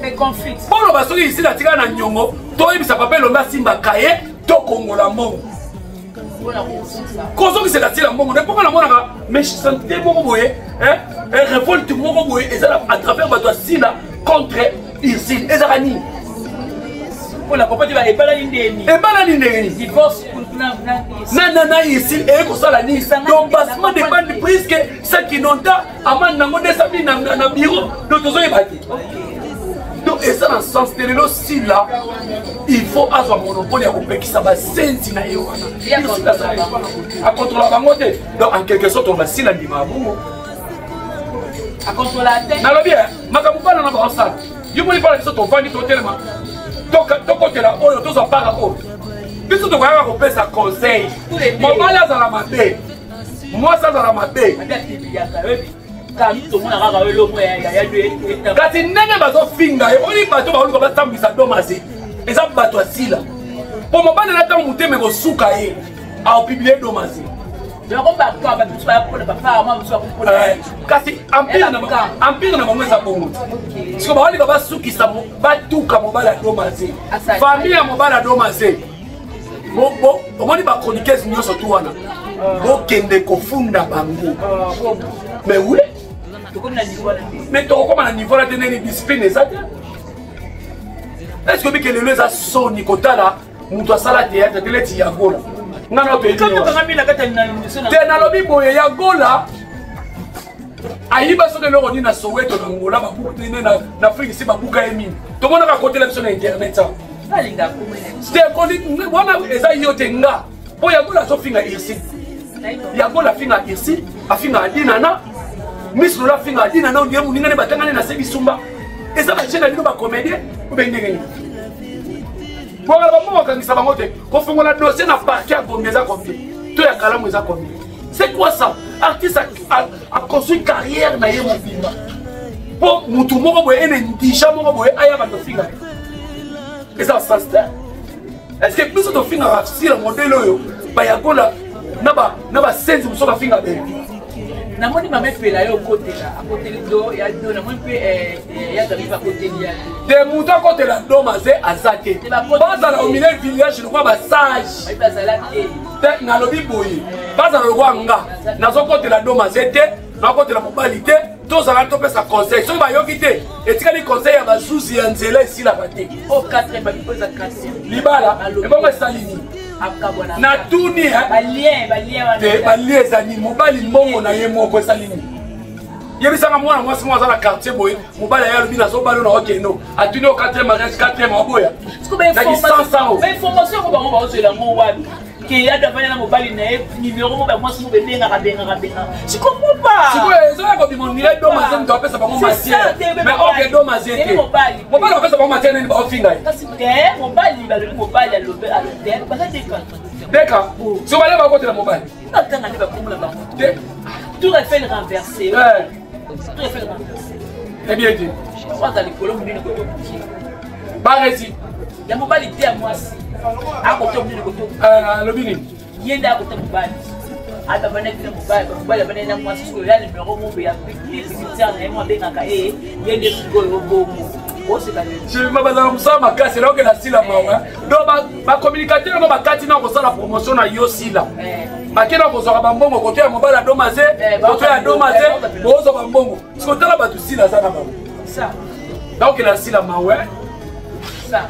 et conflit polo basoki ici la tika na nyongo to yebisa papa longa simba kaye to kongola mbongo kozo ki se la sila mbongo ne poko na mona mais santé moko boye révolte moko boye ezala à travers bato sila contre irsini ezarani. La propriété va ébala l'indemnité. Divorce na ici et que ça la ni. Donc basement dépend du prix que ça qui n'ont pas amende nango 200 000 na bureau d'autres ont ébattu. Donc et ça dans ce sens de aussi là il faut avoir monopole à couper qui ça va sentir na yo. À contrôler la banque. Donc en quelque sorte on va si la ndima bongo. À contrôler la tête. Na lobi makamu bana na ba ça. Yo mo parler de ton vandi ton tellement. Tokote la oyo tozo para ko. Biso to kwanga ko pesa conseil. Mobala za la mabe. Moi ça za la mabe. Kati nene bazo finga e oni bato ba oluka ba tambisa domasi. Eza bato asila. Po mobala na tamu muteme ko suka e. A publier domasi. Kasi empire na bango eza bongo siko bawali basukisa batuka mobala domase famille ya mobala domase omoni bachroniqueuse nyonso tu wana bokende kofunda bango mais oui mais tokokoma na niveau la te neni discipline eza te est-ce que bike lelo eza soni kotala moto asala théâtre teleti yagola ngana pe te nalobi boye ya gola ayiba soki eloko nini na Soweto na Ngola babuku tene na Afrique si babuka ye mingi tomonaka kotela biso na internet sa wana eza yo te nga po ya gola azofinga irsi ya gola afinga irsi afinga adinana Miss Lola afinga adinana ondiye moninga ne batangane na se bisumba eza bachena bino bacomédie obe ndenge nini pour la maman quand ça va monter qu'on fait la dossier na parquet à combien ça combien tout ya kalamu ça combien c'est quoi ça artiste a construit une carrière na yé mobimba pour mutu moko boye ene ndisha moko boye aya ba to finga et ça ça est-ce que plus de finga si le modèle yo ba ya kola na ba sense muso ka finga be na moni mama pela yo côté là à côté do ya do na moni pe ya arrive à côté ya de muto côté la do mazé azate baza na au milieu village le quoi ba sage ba za la te ngalobi boye baza lokwa nga nazokotela doma zete nakotela mobali te tozala topesa conseil soki bayoki te etikali conseil ya bazuzi ya nzela esilaka te libala ebongo esalini natuni balie ezali mobali mbongo na ye moko esalini yebisanga mwana mwasi moko aza na quartier boye mobali aye alobi nazobalo na okendo atuni o 4e mariage 4e aboya naki 100 information ko bango baozelango wapi ke ya davanya na mobali na ye numéro mo ba mwasi mo bengaka je comprends pas sikoyo ezoya kobimonile domaze mtu apesa bango matière mais oke domaze te mobali apesa bango matière nini baofinga ye kasi te mobali balobi mobali alobe alobe baza deka so bale bakotela mobali natanga nde bakombola bango tout est fait le renverser tout est fait le renverser très bien dit waza likolo munene koto baresi ya mobali te ya mwasi akoto munene koto alobi nini ye nde akota mobali atavanaki na mobali avanaki na mwasi sikoyo ya numero mobe ya militaire na ye mo abengaka ye nde sikoyo obomo bazala mosala makasi eloko na sila mawa do bacommunicateur ngo bakati na kosala promotion na yo sila bake na kozwaka bambongo koto ya mobali ya domaze koto ya domaze bozwa bambongo sikotala bato sila aza na bango naokela sila mawe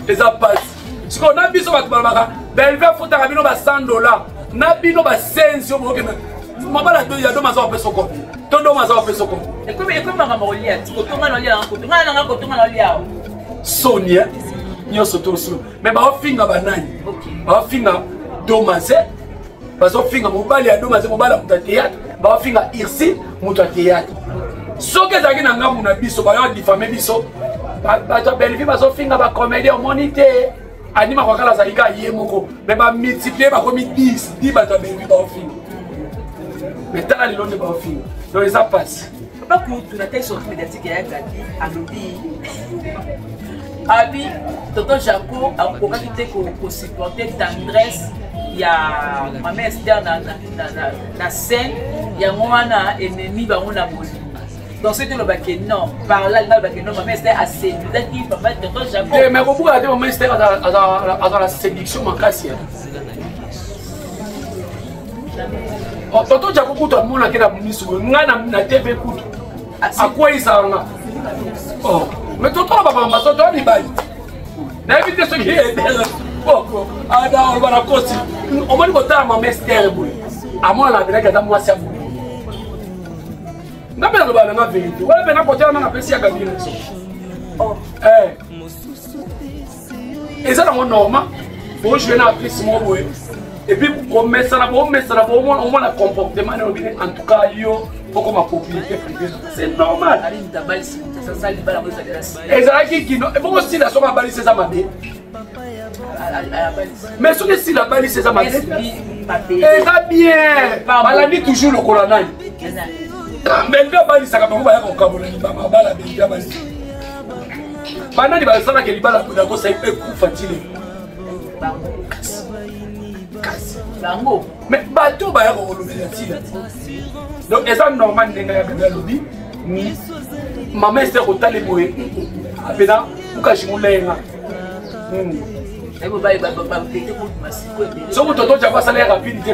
eza pasi sikoyo na biso bato balobaka belve afutaka bino ba $100 na bino basensi oyo bokokenda mobali ya domaze opesa kopi to domaze opesa kopi sonia nyonso tosu me baofinga banani baofinga domaze bazofinga mobali ya domaze mobali ya moto ya théâtre baofinga irsi moto ya théâtre soki ezalaki na ngambu na biso bayo difame biso bato ya belvi bazofinga bacomédie omoni te anima kwakala azalika ye moko me bamultiplie bakomi 10 bato ya belvi baofinga me tala lelo nde baofinga donc eza pasi bakutu na telle sortie médiatique ya Gadi alobi abi tonton Jaco akokaki te kosupporter tendresse ya mama Esther na scène yango wana ennemi bango na molimo donc c'était le baquet non par là le baquet non mama Esther a séduit papa tonton Jaco mais kobuka te mama Esther aza la séduction makasi tonton Jaco kutu amonaki na misu nga na TV kutu akweyisanga mais totala babamba totoa mibali nayebi te soki edele bana kosi omoni kotala mama Esther boye amona na belaki aza mwasi ya boye nga mpe naloba nanga verité wala mpe nakotela nanga pesi yaka bino so eza nango normal bojue na apesi moko boye epuis komesana bomona comportement na obine en tout cas yo poko ma propriété privée c'est normal ezalaki kino ebongo sila soki abalisi eza mabe mais soki sila abalisi eza mabe eza bien balandi toujours lokola nani belvi abalisaka bango bayaka kokabola libama bala belvi abalisi banani basalaka libala kodakosa ekufa tile bango mais bato baya kolobela tila donc eza normal ndenge ya bebe alobi mama Esther kotale boye apena ukashimulayenga soki tonton Jaco asala ya rapide te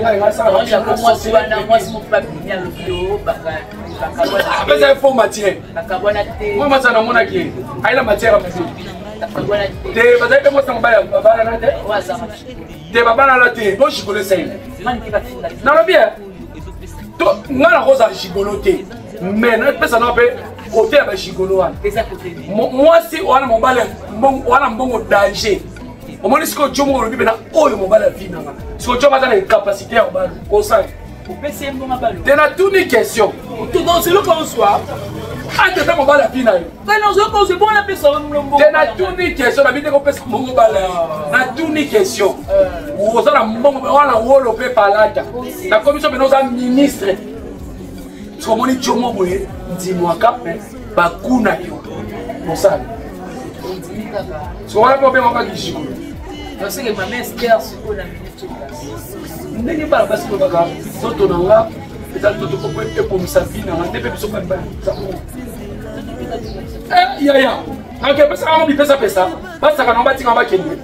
apesa fo matière moi masa namonaki ayela matière ya mabe te bazali mpe mosa mobali babalana te te babalana te to jigolo esali nalobi nga na kozala jigolo te mais napesa na mpe kote ya bajigolo wana mwasi wana mobali wana mbongo danger omoni sikoyo jo moko olobi mpena oyo mobali avinanga sikoyo jo baza na incapacité ya kobala kosala te natuni question ateta mobali api na yo te natuni question nabi te kopesa mbongo bala natuni question oza na mbongo wana wolo mpe palata nakomi so mpena oza ministre siko omoni jo mo boye ndimwaka mpe bakuna yo mosala siko wana mpe obengaka kishikolo ndenge bana basi kolobaka nzoto na nga eza nzoto po ekomisa vi na nga nde mpe biso bani yaya nake epesaka ngo bipesapesa basaka nango batika ngo bakende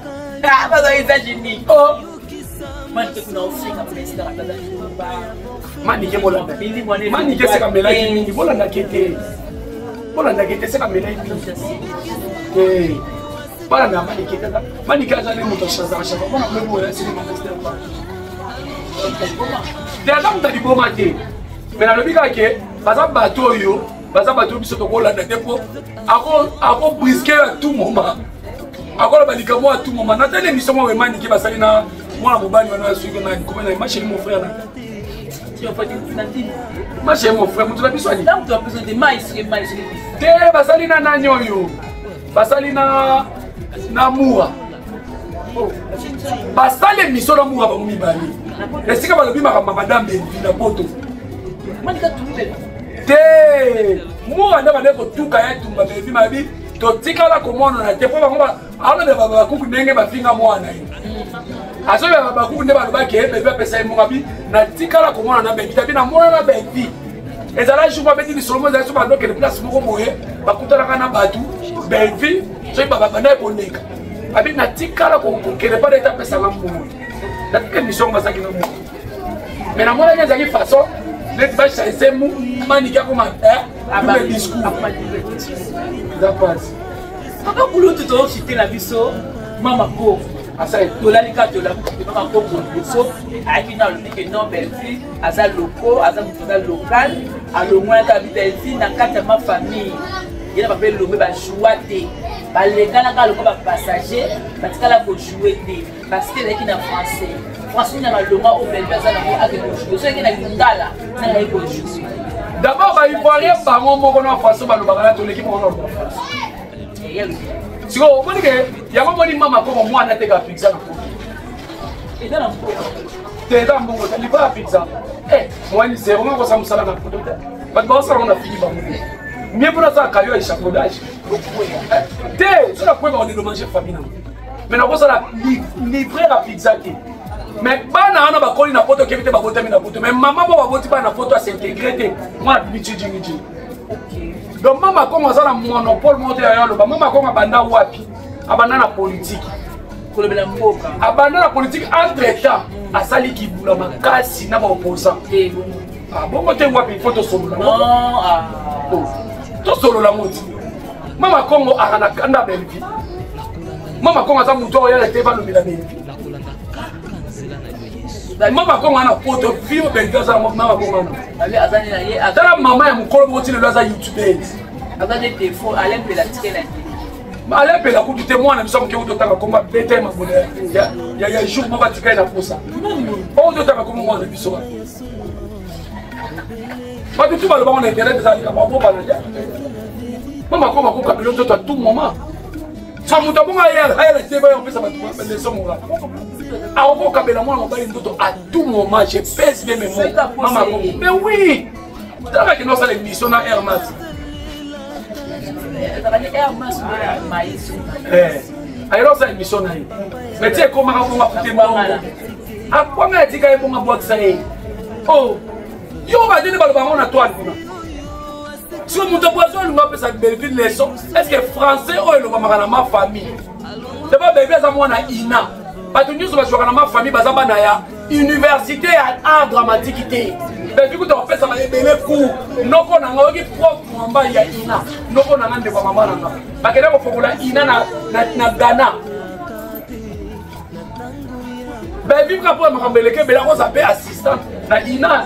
Manike bolanda. Manike c'est comme la qui bolanda kete. Bolanda kete c'est comme la qui. Bolanda manike kete. Manike azali moto chaza chaza. Bona mebo ya c'est le master pas. Déjà on t'a dit bon matin. Mais na lobika ke baza bato yo, baza bato biso to bolanda tepo. Ako brisquer à tout moment. Ako ba likamo à tout moment. Na tele mission mo manike basali na moi mobali wana suiko na comment na marcher mon frère là. Ma chérie, mon frère, tu as besoin de maïs. Basali na nanyoyo. Basali na moura. Basali mission na moura ba mibali. Est-ce que balobi ma madame de poto? Moura na ba ko tuka ya tumba bebi mabi. To tikala komona na te po ba ana de baba kuku ndenge ba finga mwana yi. Aso ya baba kuku ndeba ba ke bebe pesa yi mongabi na tikala komona na bebi tabi na mona na bebi. Ezala juba beti ni solomo za so ba doke de place moko moye ba kutala kana batu bebi so baba bana ko neka. Abi na tikala ko kele pa de ta pesa la mo. Na ke mission ba sa ki na mo. Mais na mona nza ki façon net ba changer mu maniki ko ma aba discours. Da passe. Papa boulot tout au cité la biso mama ko. Asa tolalika mama ko pour biso aki na le que non belfi asa loko asa mutuka local alo moins ka belfi na kata ma famille. Yena ba pe lombe ba joie te. Ba lengana ka loko ba passager batikala ko jouer te parce que leki na français. Français na longa au belfi asa na ko aki ko jouer. So yeki na lingala na ko jouer. D'abord, il faut aller par mon mot en France, bah, nous allons tous l'équipe en France. Si vous voulez que, il y a un moment maman comme moi, on a été à pizza. Et dans le t'es dans mon côté, il va à pizza. Eh, moi, c'est vraiment comme ça, nous allons à photo. Mais bon, ça, on a fini par nous. Mieux pour nous, ça, caillou et chapeaudage. T'es, sur la poêle, on est de manger famille. Mais nous allons livrer la pizza. Mais bana ana ba koli na photo kebite ba botami na photo mais maman ba boti ba na photo à s'intégrer moi bitu djingi. OK. Donc maman comme ça na monopole monter ya lo ba maman comme banda wapi abanda na politique kolobela mboka abanda na politique entre temps asali kibula makasi na ba opposant ah bon côté wapi photo solo la non ah to solo la moti maman Congo arana kanda belvi maman Congo za muto ya te ba lo bila belvi Mama Congo ana photo film bengaza mama Congo ali azani na ye azala mama ya mukolo boti le loza YouTube azali défaut aller pe la tikela ma aller pe la ku tu témoin na biso ke uto taka komba bete ma bonheur ya jour mo batika na posa o uto taka komba mo na biso ba tu ba le ba on intérêt za ka ba bo ba la mama Congo ko ka pilote à tout moment ça muta bonga ya te ba on peut ça ba tu les sommes là Ako kabela mwana mobali ndoto à tout moment je pèse bien mes mots maman mais oui t'as que nous ça l'émission na Hermas alors ça émission na mais tu sais comment on va foutre moi à quoi mais tu quand on va boire ça oh yo va dire ba ba na toi si on monte poisson on va passer belle ville leçon est-ce que français ou le va na ma famille c'est pas bébé ça moi na ina parce que nous sommes dans ma famille, bazaba na ya université art dramatique té. Ben du coup tu fais ça ma bébé cours. Non qu'on a ngoki prof mwamba ya ina. Non qu'on a ngande kwa mama nanga. Bakela ko fokola ina na Ghana. Ben vu que pour makambeleke bela ko zape assistant na ina.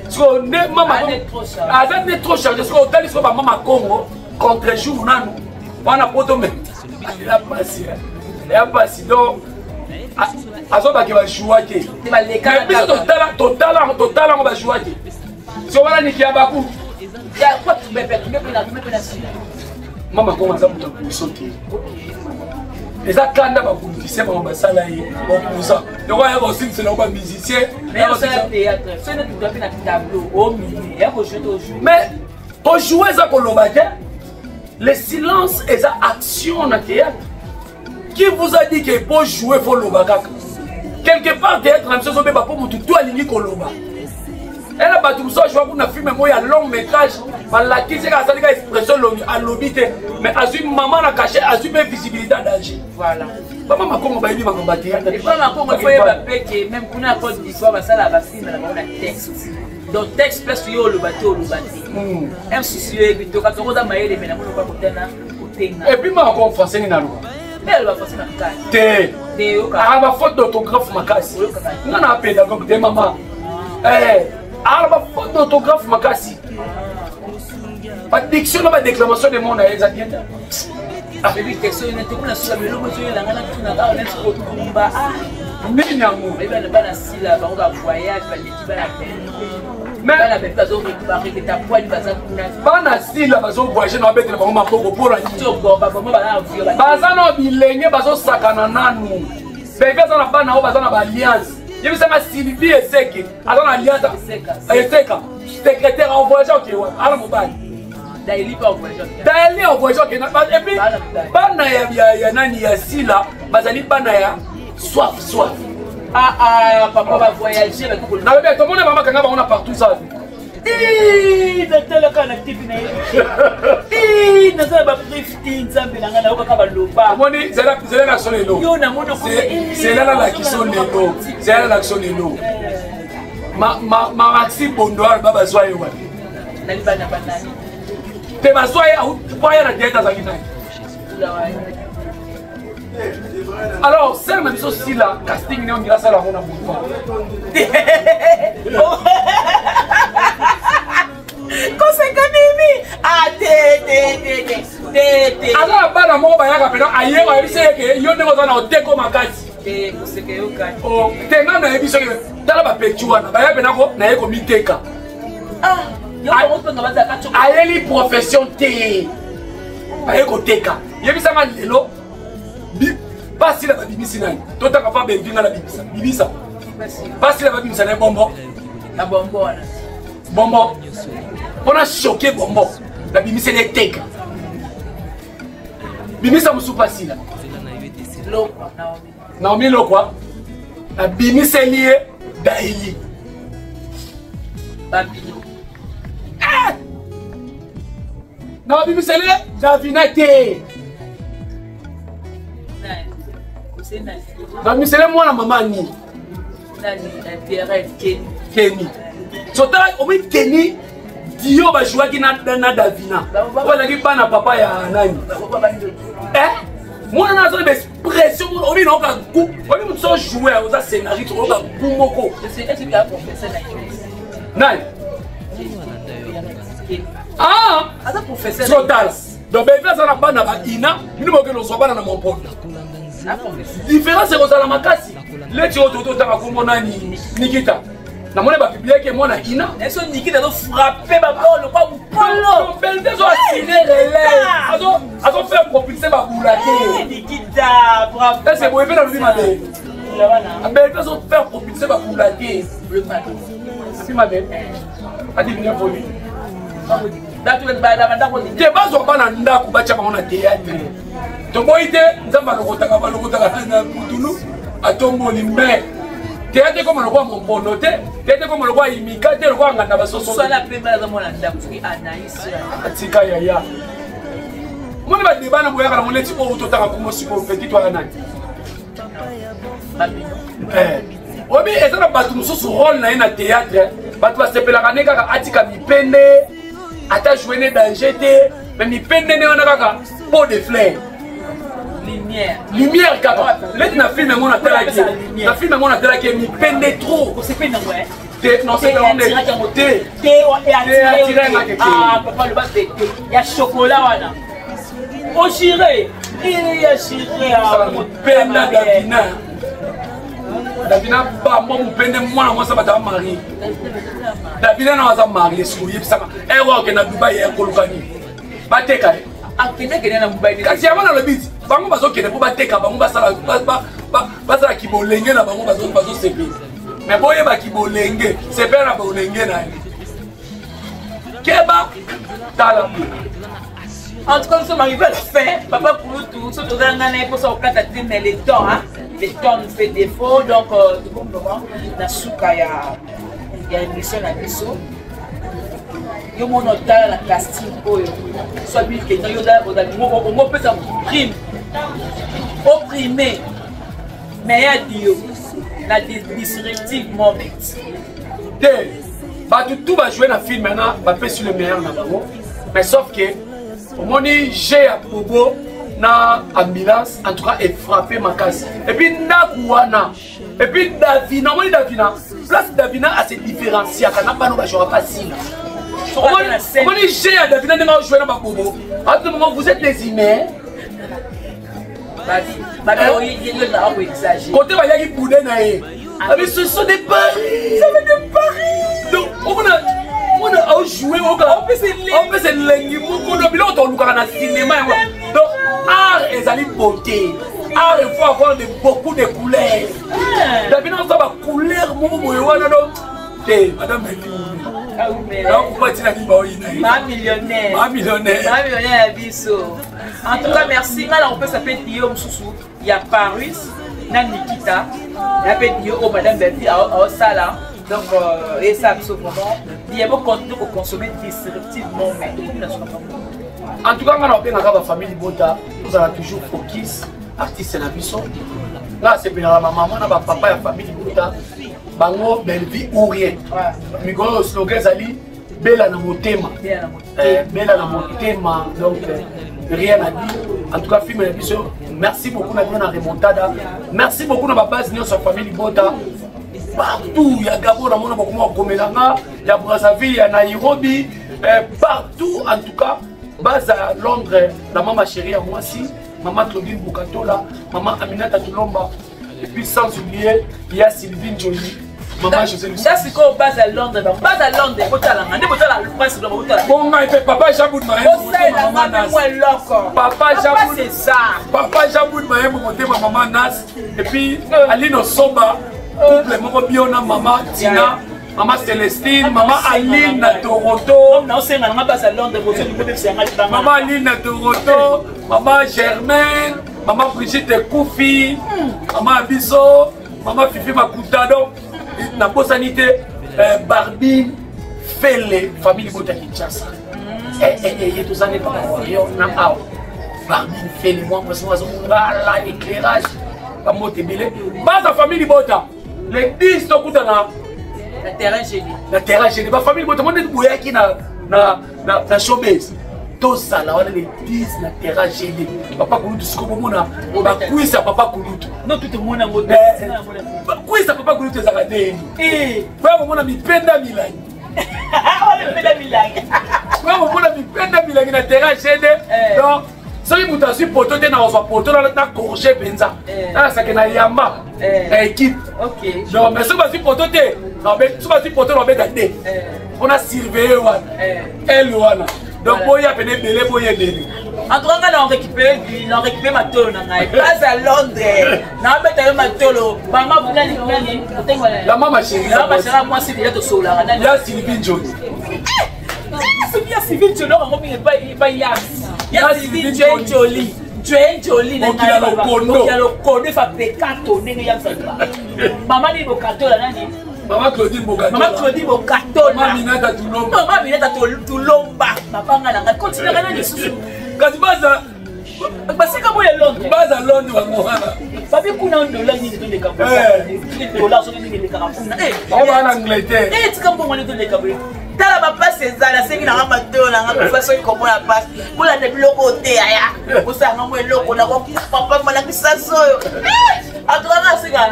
So ne mama avec ne trop chargé so tali so ba mama Congo contre jour nanu. Wana poto me. La passe. La passe donc azoba ke ba jouer ke ba leka total on va jouer ke so wala ni kia baku ya kwa tubebe na mama ko manza muto ku sote eza kanda ba ku ki sema ba sala yi ba kuza donc ya ko sing c'est ba musicien mais c'est un théâtre c'est ne tu dois pas na tableau au milieu ya ko jouer mais pour jouer ça ko lobake le silence et ça action na théâtre. Qui vous a dit qu'il faut jouer pour le bagage? Quelque part, d'être la même chose, pour tout aligner pour le bagage. Elle a battu ça, je vois qu'on a filmé moi un long métrage. La qui c'est ça les expression à l'obité. Mais assume maman a caché, assume visibilité à danger. Voilà. Maman m'a comment baby m'a combattu. Et pas ma congo faut y que même pour na cause d'histoire ça la film là on a texte. Donc texte plus yo le bateau le bateau. Un souci évito quand on a maïle mais na pas kotena kotenga. Et puis ma encore français ni na lo. Mais elle va passer na cas. Té. Ah ma faute d'autographe makasi. Non na pédagogue de maman. Ah ma faute d'autographe makasi. Pas diction na déclamation de mon aïe ça bien. Ah bébé question ne te kuna sur le logo sur la ngana tuna ka on est ko tumba ah nini yango bébé le bana sila ba ba voyage ba leti ba la peine mais la bébé bazo récupérer que ta poigne baza kuna bana sila bazo voyager na betre bango maboko pour la to go ba ba la avion baza no bilenge bazo sakana nanu bébé za na bana o baza na ba alliance yebi sanga Sylvie Eseke azana alliance Eseka secrétaire en voyage qui wa ala mobali Daily pas voyage. Daily en voyage qui na et puis bana ya nani ya sila bazali bana ya soif. Papa va voyager avec vous. Na bébé tout le monde maman kanga ba on a partout ça. Natala kana tipi na hivi. Natala ba drifting zambe na ngana okaka ba loba. Moni zela l'action de l'eau. Yo na mono ko c'est là l'action de l'eau. C'est là l'action de l'eau. Ma Maxi Bondoir baba zoye wa. Nali bana banani. Te bazoye au poya na dieta za kinai. Alors, c'est même chose si la casting n'est on dira ça la on a beaucoup. Conséquent Mimi. Ah té. Alors bana mo ba ya ka pena aye wa bi se ke yo ne ko na oteko makasi. Conséquent yo ka. Oh, tenga na ebiso ke tala ba pechuwa na ba ya pena ko na ye ko miteka. Ayeli profession te aye koteka yebisanga lelo basi la babimisi nani totaka pa benvinga la bibisa basi la babimisa na bombo on a choqué bombo la bimisa les teka bimisa musu pasi la Naomi Lokwa la bimisa lié Daily non, bibi c'est là, Davina té. Non, bibi c'est là moi la maman ni. Kenny. Sota au moins Kenny Dio va jouer qui na Davina. Voilà qui pas na papa ya nani. Moi na zo expression on dit non ka coup. On dit so jouer aux scénaristes on ka boumoko. C'est bien professeur na. Nani? Ah, ada professeur total. Donc ben ça na bana ba ina, ni mo ke no so bana na mon pont. Différence c'est que la makasi. Les tu autour ta ko mona ni Nikita. Na mona ba publier que mona ina. Eso Nikita do frapper ba bolo pas polo. Ben des osciller relais. Azo faire propulser ba boulaté. Nikita, bravo. C'est bon, il va nous demander. Ben des osciller faire propulser ba boulaté. Si madame. A dit bien pour lui. Te bazo bana ndako bacha bango na théâtre to boite nzamba lokotaka na kutulu atomboli mais théâtre comme le roi mon bonote théâtre comme le roi imika te le roi nganda basoso soit la première dans mon ndako qui Anaïs atika yaya moni ba debana boyaka na moleti o utotaka ko mosiko petit toi nani obi ezana batu mususu rôle na ina théâtre batu basepelaka ne kaka atika mipende ata jouer ne danger te mais mipende ne wana kaka pot de fleurs lumière kaka leti na film yango na talaki na film yango na talaki mipende trop c'est pas non ouais non c'est pas on est ah papa le bas de il y a chocolat wana au chiré il y a chiré à penda Davina Davina ba mo mpende mwana mwasa bata mari Davina na waza mari siko yebisaka ewa ke na Dubai ya kolukani bateka akende kene na Dubai kasi yamana le bit bango bazo kene po bateka bango basala kibolenge na bango bazo sepe mais boye ba kibolenge sepe na bolenge na keba tala. En tout cas, nous sommes arrivés à la fin. Papa, pour nous tous, nous avons pour ça au catastrophe, mais les temps nous fait défaut. Donc, tout simplement, la soukaya il y a une émission à Bisso. Yo mon otala la casting oyo. Soit bien que yo da on peut ça prime. Opprimé. Mais ya dio la disruptive moment. Tout va jouer dans le film maintenant, va faire sur le meilleur dans le mais sauf que au moment où j'ai à Bobo na ambulance en tout cas est frappé ma casse et puis Nakouana et puis Davina moi Davina place Davina a ses différenciers quand n'a pas nous jouera pas si au moment où j'ai à Davina ne m'a joué dans Bobo à ce moment vous êtes des humains côté va y a qui boudé naé mais ce sont des paris ça fait des paris donc on a joué on peut se lengi moko no bilo to luka na cinéma donc art ezali beauté art il faut avoir beaucoup de couleurs Davina on va couleur moko boye wana donc madame millionnaire à Bisso. En tout cas, merci. Là, on peut s'appeler Guillaume Soussou. Il y a Paris, Nikita. Il y a Dio, Madame Belfi, à Sala. Donc, et ça, Bisso, vraiment. Il y a beaucoup de contenu pour consommer disruptivement. En tout cas, on a la famille Bota. Nous allons toujours focus. Artiste na Bisso. Là, c'est bien la maman, on a papa et la famille Bota. Bango Belvi ou rien. Migolo slogan zali bela na motema. Bela na motema. Donc rien à dire. En tout cas film na biso. Merci beaucoup na bien na remontada. Merci beaucoup na ba base ni sa famille Bota. Partout il y a Gabon na mona beaucoup mo komelanga, il y a Brazzaville, il y a Nairobi, partout en tout cas base à Londres, la maman chérie à moi aussi, maman Claudine Bukatola, maman Aminata Tulomba et puis sans oublier il y a Sylvine Jolie. Maman José Louis. Ça c'est quoi base à Londres? Base à Londres, papa Jaboud Mahem. C'est ça. Papa Jaboud Mahem, maman Nas. Et puis Aline Soba, couple Moko Biona, maman Tina, maman Célestine, maman Aline à Toronto. Maman Aline à Toronto, maman Germaine, maman Brigitte Koufi, maman Abisso, maman Fifi Makutado. Na sanité Barbie Fele famille Bota Kinshasa et tout ça n'est pas Barbie Fele moi là éclairage comme mot belé base la famille Bota les 10 to kutana la terrain génie la famille Bota moi net boya qui na showbiz tout ça là on les 10 na terrain génie papa Kulutu siko mona ba kuisa papa Kulutu non tout le monde a mot kuisa papa Kulutu zakadeni kwa mona mipenda milangi mipenda milangi kwa mona mipenda milangi na terrain génie donc soki muta si poto te na oso poto na corriger penza na ça que na yamba équipe OK donc mais soki si poto te na be soki si poto na be date on a surveiller wana elle wana. Donc, il y a des délais pour y aider. En tout cas, on récupère ma tolo. Pas à Londres. On a ma tolo. Maman, vous avez la maman chérie. La maman chérie, moi, c'est déjà de solar. Il y a Sylvine Jolie. C'est bien Sylvine Jolie. Il y a Sylvine Jolie. Tu es jolie. Donc, il y a le condo. Il y a le condo. Il faut pécato. Maman, il y a le cato. Maman Claudine Bokatola. Maman Claudine Bokatola. Maman Minata Tulomba. Maman Minata Tulomba. Maman Nanga. Continue à aller sous. Quand tu vas à. C'est comme il est Londres. Vas à Londres. Papi kuna $1 ni de Cameroun. $1 sont de Cameroun. On va en Angleterre. Tu comme on est de Cameroun. Tala papa César, c'est qu'il a ramaté la façon comment la passe. Pour la débloquer au théâtre. Pour ça, on a le on a papa malaki ça so. A toi là c'est gars.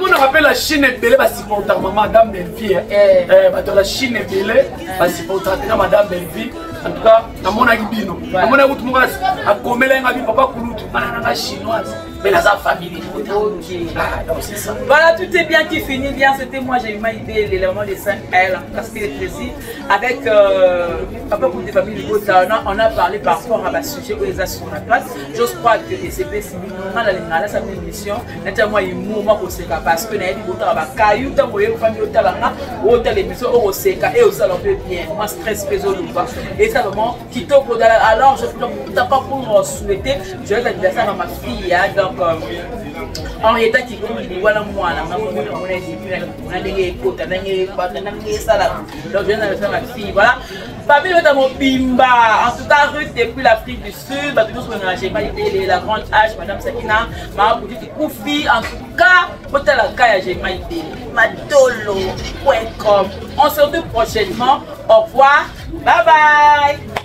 On rappelle la Chine est belle parce que pour madame Belvi la Chine est belle parce que pour madame Belvi. En tout cas, dans mon agibino, dans mon agibino, à Komela, papa Kulutu, la chinoise, mais la famille. Ok. Donc c'est ça. Voilà, tout est bien qui finit bien. C'était moi, j'ai eu ma idée, l'élément des 5 L, parce qu'il est précis. Avec papa pour des familles, on a parlé par rapport à ma sujet où les a sur la place. J'ose croire que ECP, c'est normal, la sa émission, notamment il mouvement pour Seka, parce que n'a pas de caillou, tant que les familles au hôtel émission au Seka et au salon de bien. Moi, stress, péso, et ça vraiment, qui tombe alors je ne peux pas pour souhaiter, je vais l'anniversaire à ma fille, donc Henrietta Kikuli wana mwana on a dit on a des écoutes on a des ça donc je viens de faire ma fille voilà famille dans mon bimba en tout cas Ruth depuis l'Afrique du Sud bah toujours sur j'ai pas été la grande H madame Sakina m'a bouti Koufi en tout cas hôtel la caille j'ai pas été madolo.com on se retrouve prochainement au revoir bye bye.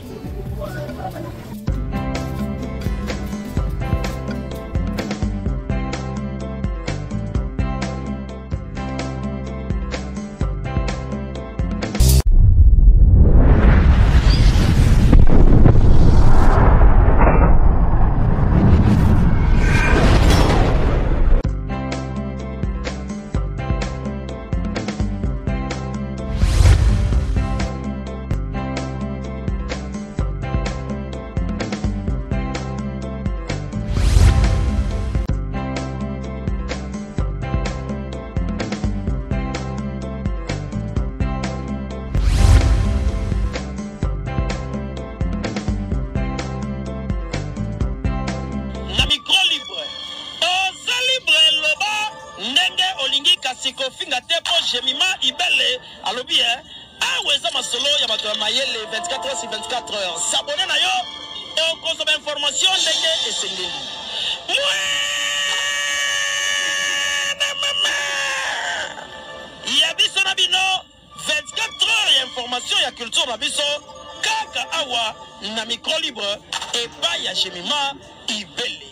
Finga tepo jemima ibele alobi aweza masolo ya bato ya mayele 24 heures sur 24 heures s'abonner na yo et consommer information ndenge esengeli ya biso na bino 24 heures ya information ya culture na biso kaka awa na micro libre epai ya jemima ibele.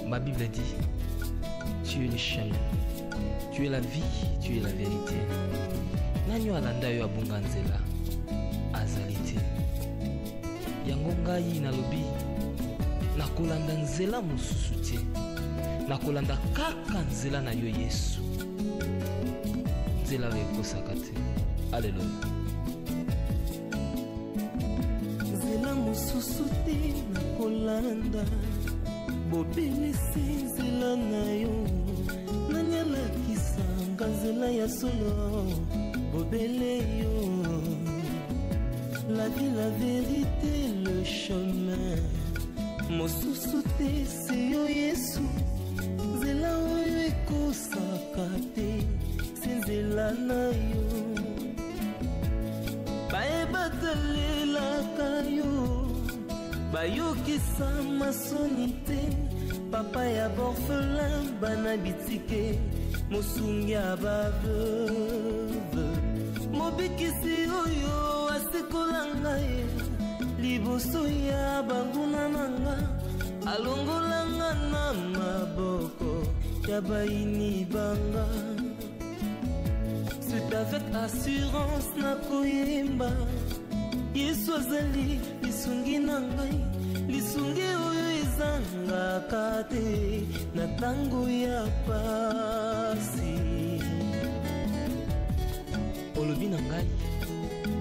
Ma Bible dit, tu es le chemin, tu es la vie, tu es la vérité. Nanyo alanda yo abunga nzela azalite. Yango ngai nalobi nakolanda nzela mosusu te. Nakolanda kaka nzela na yo Yesu. Nzela ekosaka te. Alléluia. Nzela mosusu te nakolanda. Bobelisi nzela na yo nanyalakisanga nzela ya solo bobele yo. La vie, la vérité, le chemin mosusu te se yo Yesu. Nzela oyo ekosaka te se nzela na yo. Bayebatalelaka yo bayokisa masoni te. Papa ya borphelin bana bitike mosungi ya baveuve. Mobikisi oyo asikola ngai liboso ya banguna nanga. Alongolanga na maboko ya baini banga. C'est avec assurance nakoyemba Yesu azali lisungi na ngai. Lisungi oyo ezangaka te na tango ya pasi. Olobi na ngai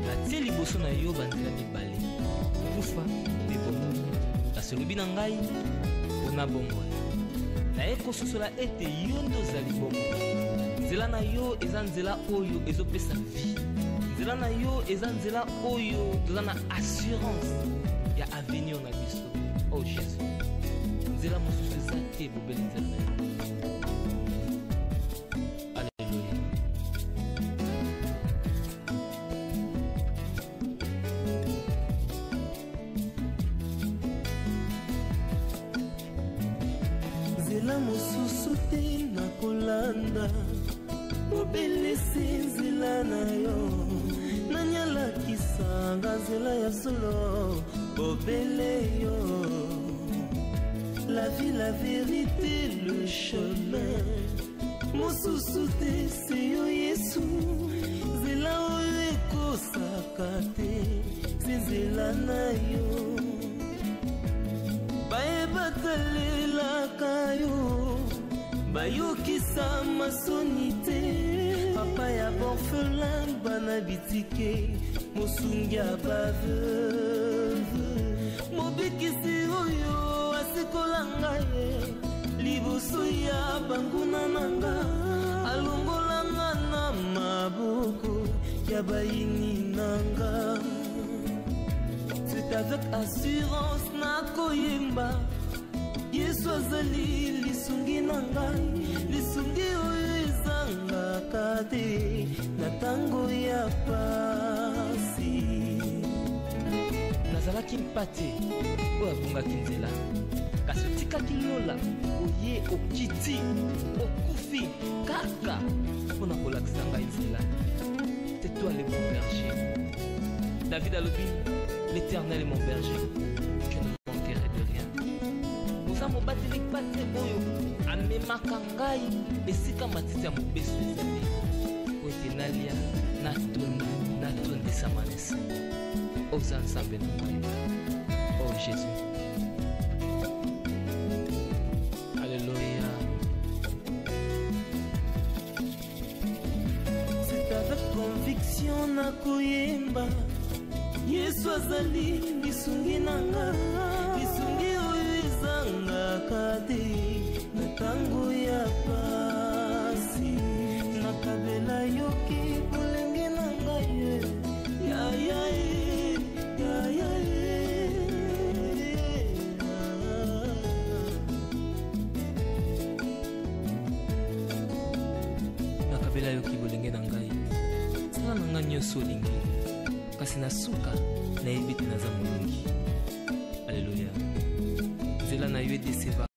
natie liboso na yo banzela mibale kufa mpe bomoi. Kasi olobi na ngai mpona bomoi naye kososola ete yo nde ozali bomoi. Nzela na yo eza nzela oyo ezopesa vie. Nzela na yo eza nzela oyo toza na assurance ya avenir na biso. Oh Jésus, nzela mosusu eza te bobeli nzela na yo. Alléluia. Nzela mosusu te nakolanda. Bobelisi nzela na yo nanyalakisanga nzela ya solo bobele yo. La vie, la vérité, le chemin mosusu te se yo Yesu. Nzela oyo ekosaka te se nzela na yo. Bayebatalelaka yo bayokisa masoni te. Papa ya borphelin bana bitike mosungi ya baveuve. Mobikisi oyo asikola ngai liboso ya banguna nanga. Alongolanga na maboko ya baini nanga. C'est avec assurance nakoyemba Yesu azali lisungi na ngai. Lisungi oyo ezangaka te na tango ya pasi. Nazalaki mpate oyo abungaki nzela. Kasi otikaki lola oye okiti okufi kaka mpona kolakisa ngai nzela. C'est toi le bon berger. David alobi, l'Éternel est mon berger, je ne manquerai de rien. Oza mobateli pate oyo amemaka ngai esika matiti ya mobesu ezali. Po ete nalia natondisa manese. Oza nzambe na ngai. Oh Jésus. Alléluia. C'est avec conviction nakoyemba Yesu azali lisungi nanga. Lisungi oyo ezangaka te na tango ya pasi. Nakabela yoki bolenge na ngai ya ya ya ya. na suka nayebi te naza molungi. Alleluya. Nzela na yo edeseva